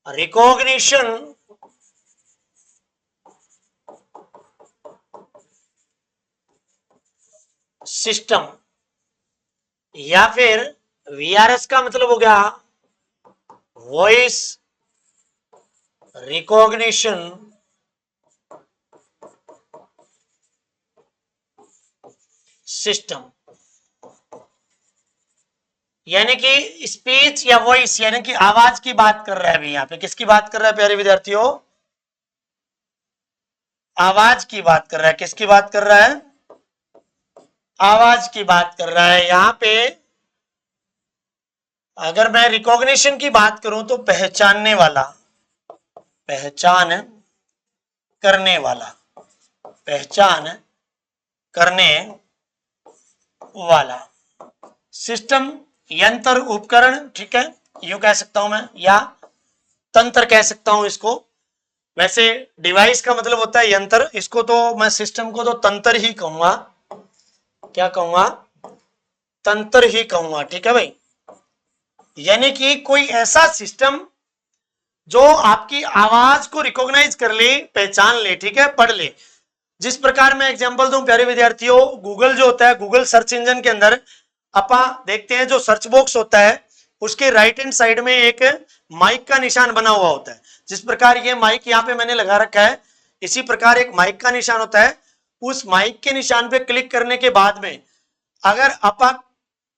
रिकॉग्निशन सिस्टम, या फिर VRS का मतलब हो गया वॉइस रिकॉग्निशन सिस्टम। यानी कि स्पीच या वॉइस यानी कि आवाज की बात कर रहा है अभी। यहां पे किसकी बात कर रहा है प्यारे विद्यार्थियों? आवाज की बात कर रहा है। किसकी बात कर रहा है? आवाज की बात कर रहा है। यहां पे अगर मैं रिकॉग्निशन की बात करूं तो पहचानने वाला, पहचान करने वाला, पहचान करने वाला सिस्टम, यंत्र, उपकरण, ठीक है, यूं कह सकता हूं मैं, या तंत्र कह सकता हूं इसको। वैसे डिवाइस का मतलब होता है यंत्र, इसको तो मैं सिस्टम को तो तंत्र ही कहूंगा। क्या कहूंगा? तंत्र ही कहूंगा, ठीक है भाई। यानी कि कोई ऐसा सिस्टम जो आपकी आवाज को रिकॉग्नाइज कर ले, पहचान ले, ठीक है, पढ़ ले। जिस प्रकार मैं एग्जांपल दूं प्यारे विद्यार्थियों, गूगल जो होता है, गूगल सर्च इंजन के अंदर अपा देखते हैं जो सर्च बॉक्स होता है उसके राइट हैंड साइड में एक माइक का निशान बना हुआ होता है। जिस प्रकार ये माइक यहाँ पे मैंने लगा रखा है, इसी प्रकार एक माइक का निशान होता है। उस माइक के निशान पे क्लिक करने के बाद में अगर अपा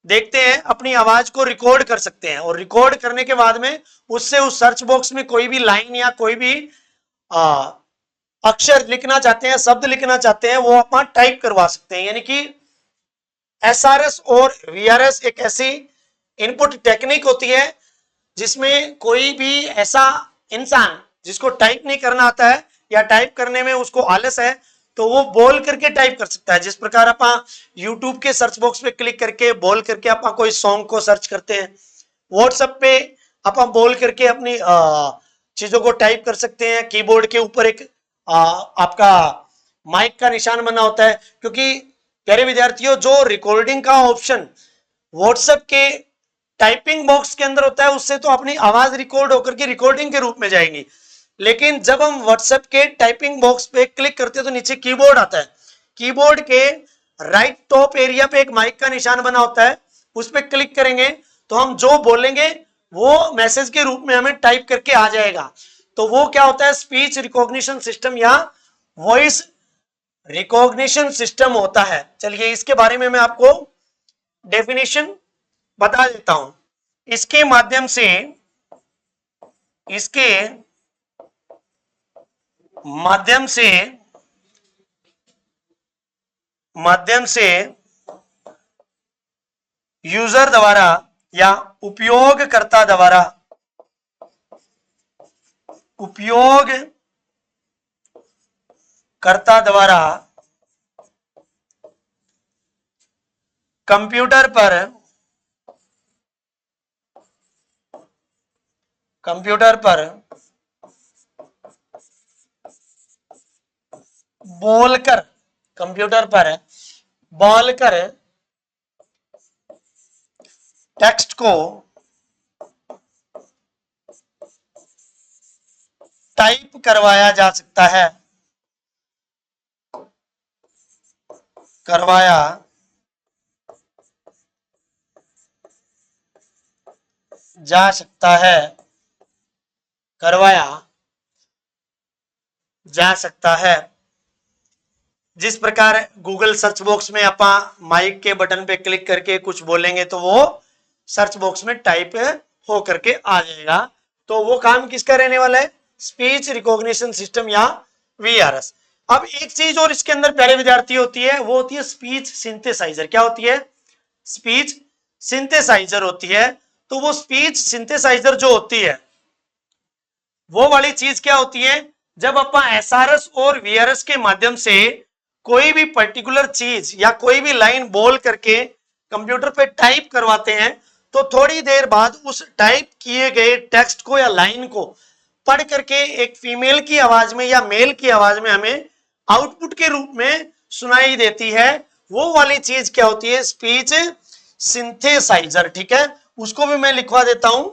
देखते हैं अपनी आवाज को रिकॉर्ड कर सकते हैं, और रिकॉर्ड करने के बाद में उससे उस सर्च बॉक्स में कोई भी लाइन या कोई भी अक्षर लिखना चाहते हैं, शब्द लिखना चाहते हैं, वो अपना टाइप करवा सकते हैं। यानी कि SRS और VRS एक ऐसी इनपुट टेक्निक होती है जिसमें कोई भी ऐसा इंसान जिसको टाइप नहीं करना आता है या टाइप करने में उसको आलस है, तो वो बोल करके टाइप कर सकता है। जिस प्रकार आप यूट्यूब के सर्च बॉक्स पे क्लिक करके बोल करके आप कोई सॉन्ग को सर्च करते हैं, व्हाट्सएप पे आप बोल करके अपनी चीजों को टाइप कर सकते हैं। कीबोर्ड के ऊपर एक आपका माइक का निशान बना होता है, क्योंकि प्यारे विद्यार्थियों जो रिकॉर्डिंग का ऑप्शन व्हाट्सएप के टाइपिंग बॉक्स के अंदर होता है उससे तो अपनी आवाज रिकॉर्ड होकर के रिकॉर्डिंग के रूप में जाएगी, लेकिन जब हम व्हाट्सएप के टाइपिंग बॉक्स पे क्लिक करते हैं तो नीचे कीबोर्ड आता है। कीबोर्ड के राइट टॉप एरिया पे एक माइक का निशान बना होता है, उस पर क्लिक करेंगे तो हम जो बोलेंगे वो मैसेज के रूप में हमें टाइप करके आ जाएगा। तो वो क्या होता है? स्पीच रिकॉग्निशन सिस्टम या वॉइस रिकॉग्निशन सिस्टम होता है। चलिए इसके बारे में मैं आपको डेफिनेशन बता देता हूं। इसके माध्यम से यूजर द्वारा या उपयोगकर्ता द्वारा कंप्यूटर पर बोलकर टेक्स्ट को टाइप करवाया जा सकता है, करवाया जा सकता है। जिस प्रकार गूगल सर्च बॉक्स में अपा माइक के बटन पे क्लिक करके कुछ बोलेंगे तो वो सर्च बॉक्स में टाइप हो करके आ जाएगा। तो वो काम किसका रहने वाला है? स्पीच रिकॉग्निशन सिस्टम या VRS। अब एक चीज और इसके अंदर प्यारे विद्यार्थी होती है, वो होती है स्पीच सिंथेसाइजर। क्या होती है? स्पीच सिंथेसाइजर होती है। तो वो स्पीच सिंथेसाइजर जो होती है वो वाली चीज क्या होती है? जब अपन SRS और VRS के माध्यम से कोई भी पर्टिकुलर चीज या कोई भी लाइन बोल करके कंप्यूटर पे टाइप करवाते हैं तो थोड़ी देर बाद उस टाइप किए गए टेक्स्ट को या लाइन को पढ़ करके एक फीमेल की आवाज में या मेल की आवाज में हमें आउटपुट के रूप में सुनाई देती है, वो वाली चीज क्या होती है? Speech synthesiser. ठीक है, उसको भी मैं लिखवा देता हूं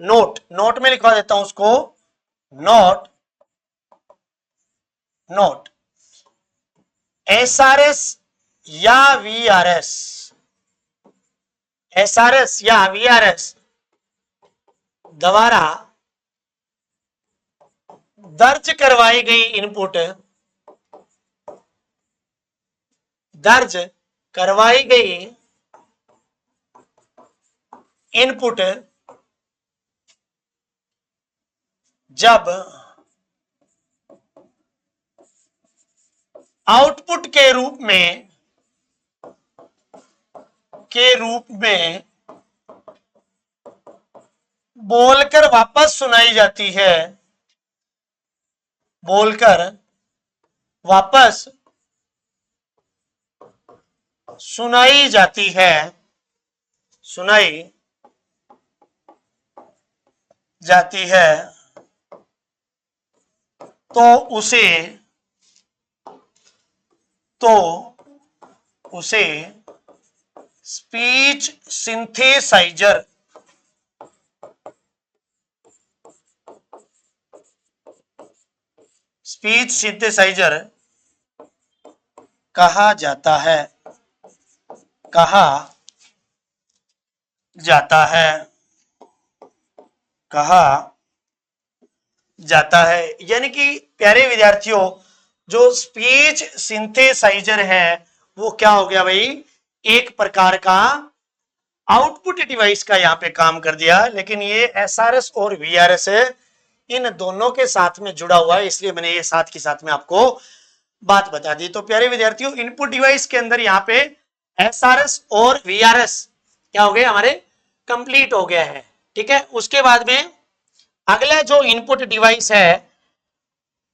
नोट में लिखवा देता हूं उसको, नोट एसआरएस या वीआरएस, एसआरएस या वीआरएस द्वारा दर्ज करवाई गई इनपुट, दर्ज करवाई गई इनपुट जब आउटपुट के रूप में बोलकर वापस सुनाई जाती है, बोलकर वापस सुनाई जाती है, सुनाई जाती है, तो उसे स्पीच सिंथेसाइजर कहा जाता है, कहा जाता है, कहा जाता है। यानी कि प्यारे विद्यार्थियों, जो स्पीच सिंथेसाइजर है वो क्या हो गया भाई? एक प्रकार का आउटपुट डिवाइस का यहां पे काम कर दिया, लेकिन ये एसआरएस और वीआरएस है, इन दोनों के साथ में जुड़ा हुआ है, इसलिए मैंने ये साथ के साथ में आपको बात बता दी। तो प्यारे विद्यार्थियों, इनपुट डिवाइस के अंदर यहाँ पे एसआरएस और वीआरएस क्या हो गए? हमारे कंप्लीट हो गया है। ठीक है, उसके बाद में अगला जो इनपुट डिवाइस है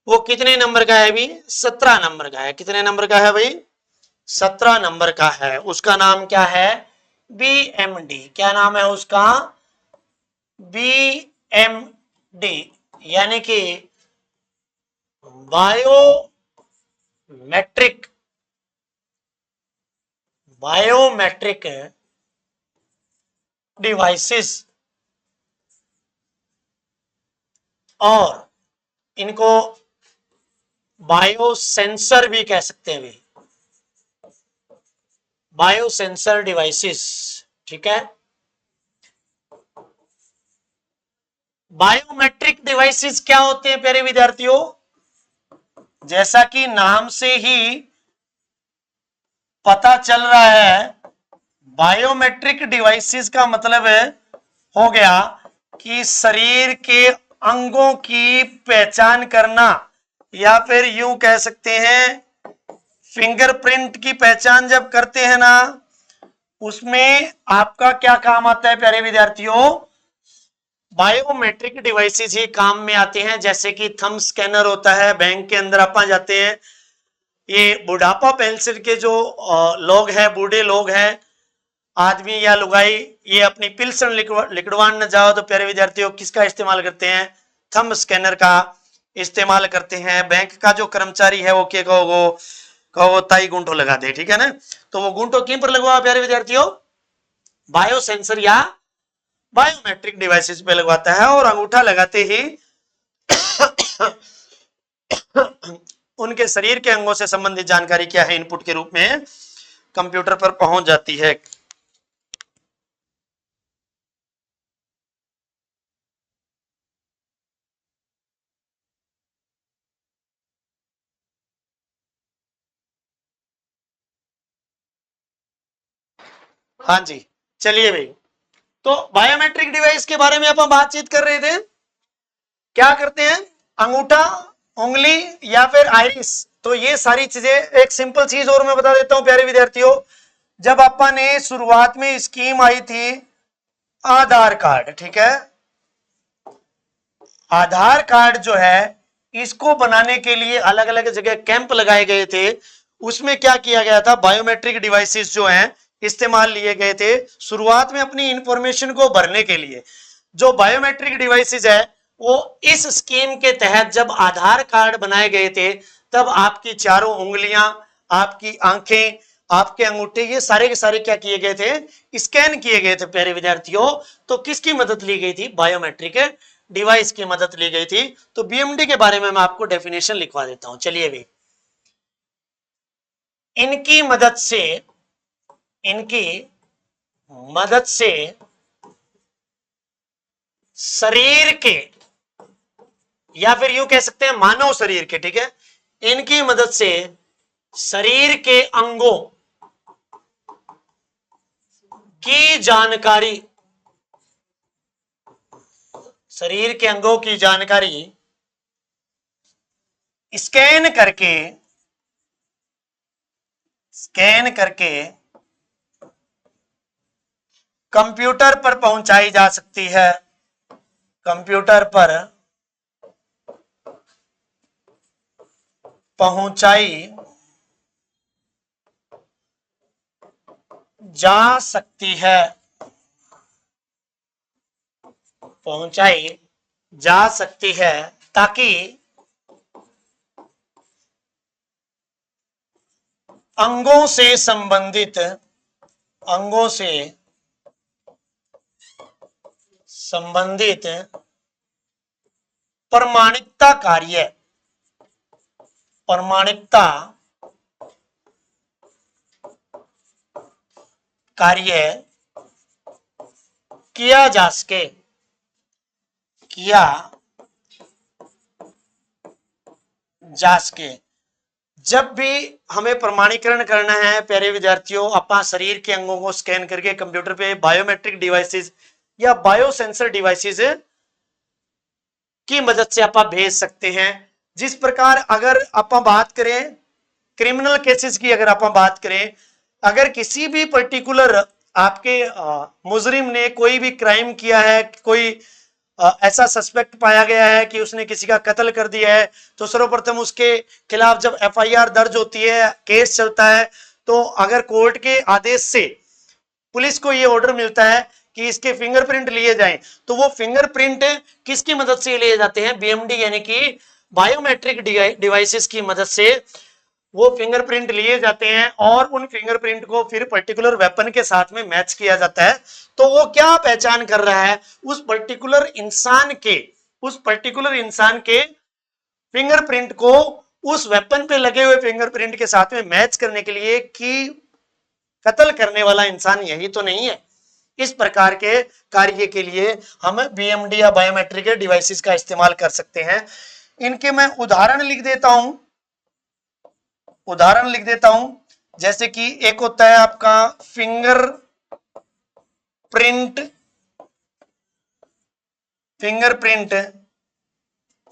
वो कितने नंबर का है? भी 17 नंबर का है। कितने नंबर का है भाई? 17 नंबर का है। उसका नाम क्या है? बीएमडी। क्या नाम है उसका? बीएमडी, यानी कि बायोमेट्रिक डिवाइसेस, और इनको बायोसेंसर भी कह सकते हैं, भी बायोसेंसर डिवाइसेस। ठीक है, बायोमेट्रिक डिवाइसेस क्या होते हैं प्यारे विद्यार्थियों? जैसा कि नाम से ही पता चल रहा है, बायोमेट्रिक डिवाइसेस का मतलब हो गया कि शरीर के अंगों की पहचान करना, या फिर यूं कह सकते हैं फिंगरप्रिंट की पहचान जब करते हैं ना, उसमें आपका क्या काम आता है प्यारे विद्यार्थियों? बायोमेट्रिक डिवाइसेस ही काम में आते हैं। जैसे कि थंब स्कैनर होता है, बैंक के अंदर आप जाते हैं, ये बुढ़ापा पेंशन के जो लोग हैं, बूढ़े लोग हैं, आदमी या लुगाई, ये अपनी पेंशन लिखवान न जाओ तो प्यारे विद्यार्थियों किसका इस्तेमाल करते हैं? थंब स्कैनर का इस्तेमाल करते हैं। बैंक का जो कर्मचारी है वो क्या कहो ताई गुंठो लगा दे। ठीक है ना, तो वो गुंठो किन पर लगवा प्यारे विद्यार्थियों? बायोसेंसर या बायोमेट्रिक डिवाइसेस पे लगवाता है, और अंगूठा लगाते ही उनके शरीर के अंगों से संबंधित जानकारी क्या है इनपुट के रूप में कंप्यूटर पर पहुंच जाती है। हाँ जी, चलिए भाई, तो बायोमेट्रिक डिवाइस के बारे में अपन बातचीत कर रहे थे। क्या करते हैं? अंगूठा, उंगली या फिर आइरिस, तो ये सारी चीजें। एक सिंपल चीज और मैं बता देता हूं प्यारे विद्यार्थियों, जब अपन ने शुरुआत में स्कीम आई थी आधार कार्ड, ठीक है, आधार कार्ड जो है इसको बनाने के लिए अलग अलग जगह कैंप लगाए गए थे। उसमें क्या किया गया था? बायोमेट्रिक डिवाइसेस जो हैं इस्तेमाल लिए गए थे शुरुआत में अपनी इंफॉर्मेशन को भरने के लिए। जो बायोमेट्रिक डिवाइसेस है वो इस स्कीम के तहत जब आधार कार्ड बनाए गए थे तब आपकी चारों उंगलियां, आपकी आंखें, आपके अंगूठे, ये सारे के सारे क्या किए गए थे, स्कैन किए गए थे प्यारे विद्यार्थियों। तो किसकी मदद ली गई थी, बायोमेट्रिक डिवाइस की मदद ली गई थी। तो बीएमडी के बारे में मैं आपको डेफिनेशन लिखवा देता हूं, चलिए भी। इनकी मदद से, इनकी मदद से शरीर के, या फिर यूं कह सकते हैं मानव शरीर के, ठीक है, इनकी मदद से शरीर के अंगों की जानकारी, शरीर के अंगों की जानकारी स्कैन करके, स्कैन करके कंप्यूटर पर पहुंचाई जा सकती है, कंप्यूटर पर पहुंचाई जा सकती है, पहुंचाई जा सकती है, ताकि अंगों से संबंधित, अंगों से संबंधित प्रमाणिकता कार्य, प्रमाणिकता कार्य किया जा सके, किया जा सके। जब भी हमें प्रमाणीकरण करना है प्यारे विद्यार्थियों, अपना शरीर के अंगों को स्कैन करके कंप्यूटर पे बायोमेट्रिक डिवाइसेस या बायोसेंसर डिवाइसेस की मदद से आप भेज सकते हैं। जिस प्रकार अगर आप बात करें क्रिमिनल केसेस की, अगर आप बात करें, अगर किसी भी पर्टिकुलर आपके मुजरिम ने कोई भी क्राइम किया है, कोई ऐसा सस्पेक्ट पाया गया है कि उसने किसी का कत्ल कर दिया है, तो सर्वप्रथम उसके खिलाफ जब एफआईआर दर्ज होती है, केस चलता है, तो अगर कोर्ट के आदेश से पुलिस को यह ऑर्डर मिलता है कि इसके फिंगरप्रिंट लिए जाएं, तो वो फिंगरप्रिंट किसकी मदद से लिए जाते हैं, बीएमडी यानी कि बायोमेट्रिक डिवाइसेस की मदद से वो फिंगरप्रिंट लिए जाते हैं और उन फिंगरप्रिंट को फिर पर्टिकुलर वेपन के साथ में मैच किया जाता है। तो वो क्या पहचान कर रहा है, उस पर्टिकुलर इंसान के, उस पर्टिकुलर इंसान के फिंगरप्रिंट को उस वेपन पे लगे हुए फिंगरप्रिंट के साथ में मैच करने के लिए कि कत्ल करने वाला इंसान यही तो नहीं है। इस प्रकार के कार्य के लिए हम बीएमडी या बायोमेट्रिक डिवाइसेस का इस्तेमाल कर सकते हैं। इनके मैं उदाहरण लिख देता हूं, उदाहरण लिख देता हूं। जैसे कि एक होता है आपका फिंगर प्रिंट, फिंगरप्रिंट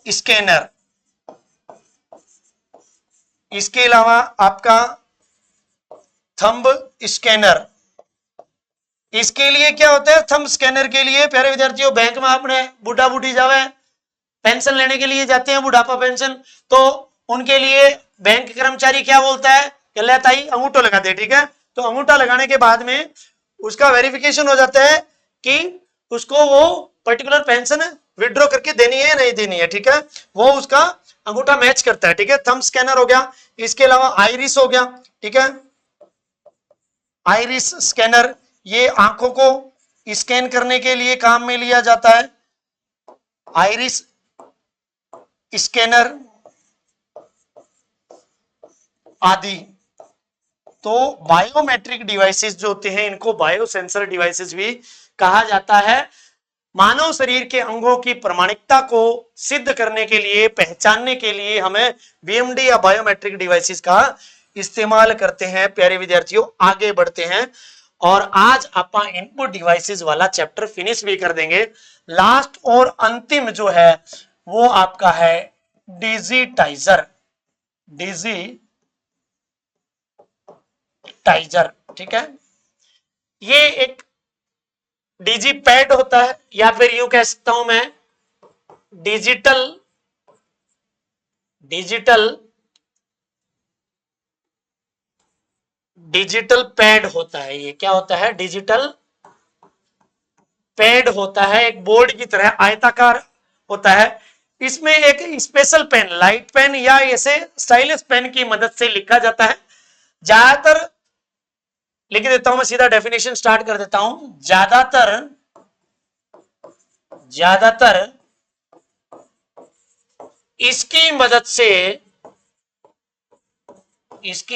स्कैनर। इसके अलावा आपका थंब स्कैनर। इसके लिए क्या होता है, थंब स्कैनर के लिए प्यारे विद्यार्थियों, बैंक में आपने बूढ़ा बूढ़ी जावे पेंशन लेने के लिए जाते हैं, बुढ़ापा पेंशन, तो उनके लिए बैंक कर्मचारी क्या बोलता है, ताई अंगूठा लगा दे, ठीक है। तो अंगूठा लगाने के बाद में उसका वेरिफिकेशन हो जाता है कि उसको वो पर्टिकुलर पेंशन विड्रॉ करके देनी है या नहीं देनी है, ठीक है। वो उसका अंगूठा मैच करता है, ठीक है। थंब स्कैनर हो गया। इसके अलावा आइरिस हो गया, ठीक है। आइरिस स्कैनर ये आंखों को स्कैन करने के लिए काम में लिया जाता है, आइरिस स्कैनर आदि। तो बायोमेट्रिक डिवाइसेस जो होते हैं इनको बायोसेंसर डिवाइसेस भी कहा जाता है। मानव शरीर के अंगों की प्रमाणिकता को सिद्ध करने के लिए, पहचानने के लिए हमें बीएमडी या बायोमेट्रिक डिवाइसेस का इस्तेमाल करते हैं। प्यारे विद्यार्थियों आगे बढ़ते हैं और आज आप इनपुट डिवाइसेस वाला चैप्टर फिनिश भी कर देंगे। लास्ट और अंतिम जो है वो आपका है डिजिटाइजर, डिजिटाइजर, ठीक है। ये एक डिजी पैड होता है या फिर यूं कह सकता हूं मैं डिजिटल पैड होता है। ये क्या होता है, डिजिटल पैड होता है, एक बोर्ड की तरह आयताकार होता है। इसमें एक स्पेशल पेन, लाइट पेन या ऐसे स्टाइलिश पेन की मदद से लिखा जाता है। ज्यादातर लिख देता हूं मैं, सीधा डेफिनेशन स्टार्ट कर देता हूं। ज्यादातर इसकी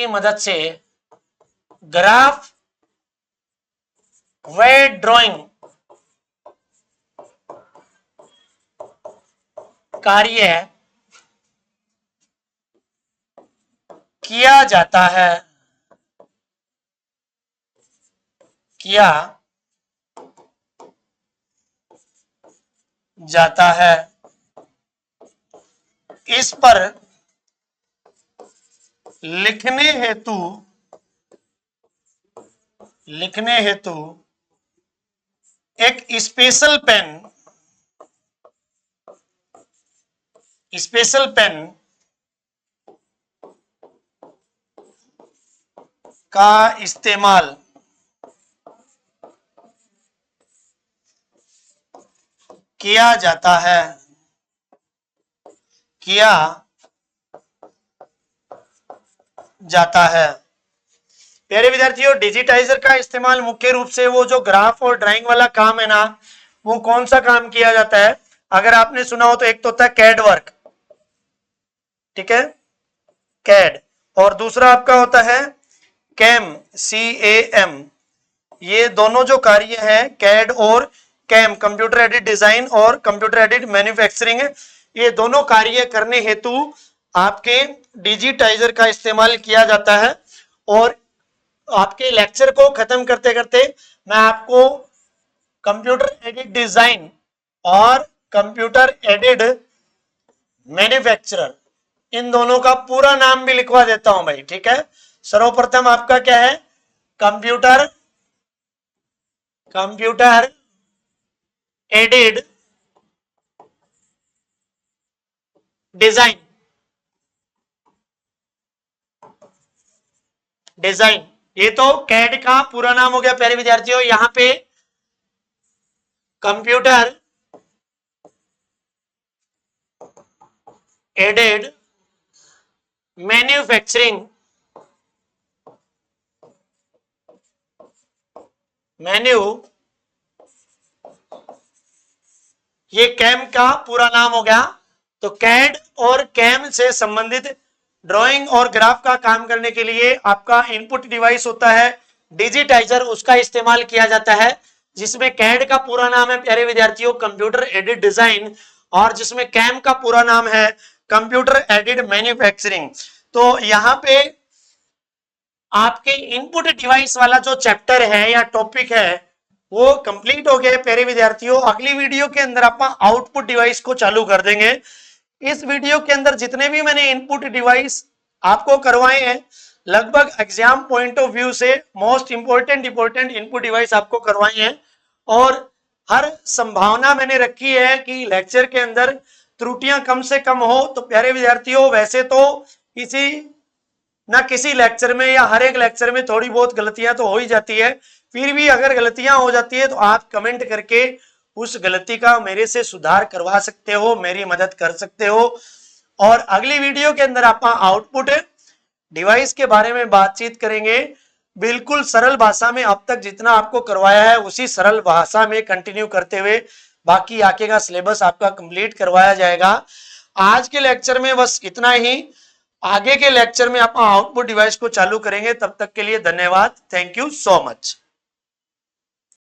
मदद से ग्राफ व ड्राइंग कार्य किया जाता है। इस पर लिखने हेतु एक स्पेशल पेन का इस्तेमाल किया जाता है। प्यारे विद्यार्थियों, डिजिटाइजर का इस्तेमाल मुख्य रूप से वो जो ग्राफ और ड्राइंग वाला काम है ना, वो कौन सा काम किया जाता है? अगर आपने सुना हो तो एक तो होता है कैड वर्क, ठीक है, कैड, और दूसरा आपका होता है कैम, CAM। ये दोनों जो कार्य है कैड और कैम, कंप्यूटर एडेड डिजाइन और कंप्यूटर एडेड मैन्युफैक्चरिंग, ये दोनों कार्य करने हेतु आपके डिजिटाइजर का इस्तेमाल किया जाता है। और आपके लेक्चर को खत्म करते करते मैं आपको कंप्यूटर एडेड डिजाइन और कंप्यूटर एडेड मैन्युफैक्चरर, इन दोनों का पूरा नाम भी लिखवा देता हूं भाई, ठीक है। सर्वप्रथम आपका क्या है? कंप्यूटर एडेड डिजाइन, ये तो कैड का पूरा नाम हो गया प्यारे विद्यार्थियों। यहां पे कंप्यूटर एडेड मैन्युफैक्चरिंग, ये कैम का पूरा नाम हो गया। तो कैड और कैम से संबंधित ड्राइंग और ग्राफ का काम करने के लिए आपका इनपुट डिवाइस होता है डिजिटाइजर, उसका इस्तेमाल किया जाता है, जिसमें कैड का पूरा नाम है प्यारे विद्यार्थियों कंप्यूटर एडेड डिजाइन, और जिसमें कैम का पूरा नाम है कंप्यूटर एडेड मैन्युफैक्चरिंग। तो यहां पे आपके इनपुट डिवाइस वाला जो चैप्टर है या टॉपिक है वो कंप्लीट हो गया प्यारे विद्यार्थियों। अगली वीडियो के अंदर आप आउटपुट डिवाइस को चालू कर देंगे। इस वीडियो के अंदर जितने भी मैंने इनपुट डिवाइस आपको करवाए हैं, लगभग एग्जाम पॉइंट ऑफ व्यू से मोस्ट इंपोर्टेंट इनपुट डिवाइस आपको करवाए हैं, और हर संभावना मैंने रखी है कि लेक्चर के अंदर त्रुटियां कम से कम हो। तो प्यारे विद्यार्थियों, वैसे तो किसी लेक्चर में या हर एक लेक्चर में थोड़ी बहुत गलतियां तो हो ही जाती है, फिर भी अगर गलतियां हो जाती है तो आप कमेंट करके उस गलती का मेरे से सुधार करवा सकते हो, मेरी मदद कर सकते हो। और अगली वीडियो के अंदर आप आउटपुट डिवाइस के बारे में बातचीत करेंगे, बिल्कुल सरल भाषा में। अब तक जितना आपको करवाया है उसी सरल भाषा में कंटिन्यू करते हुए बाकी आगे का सिलेबस आपका कंप्लीट करवाया जाएगा। आज के लेक्चर में बस इतना ही, आगे के लेक्चर में आप आउटपुट डिवाइस को चालू करेंगे। तब तक के लिए धन्यवाद, थैंक यू सो मच।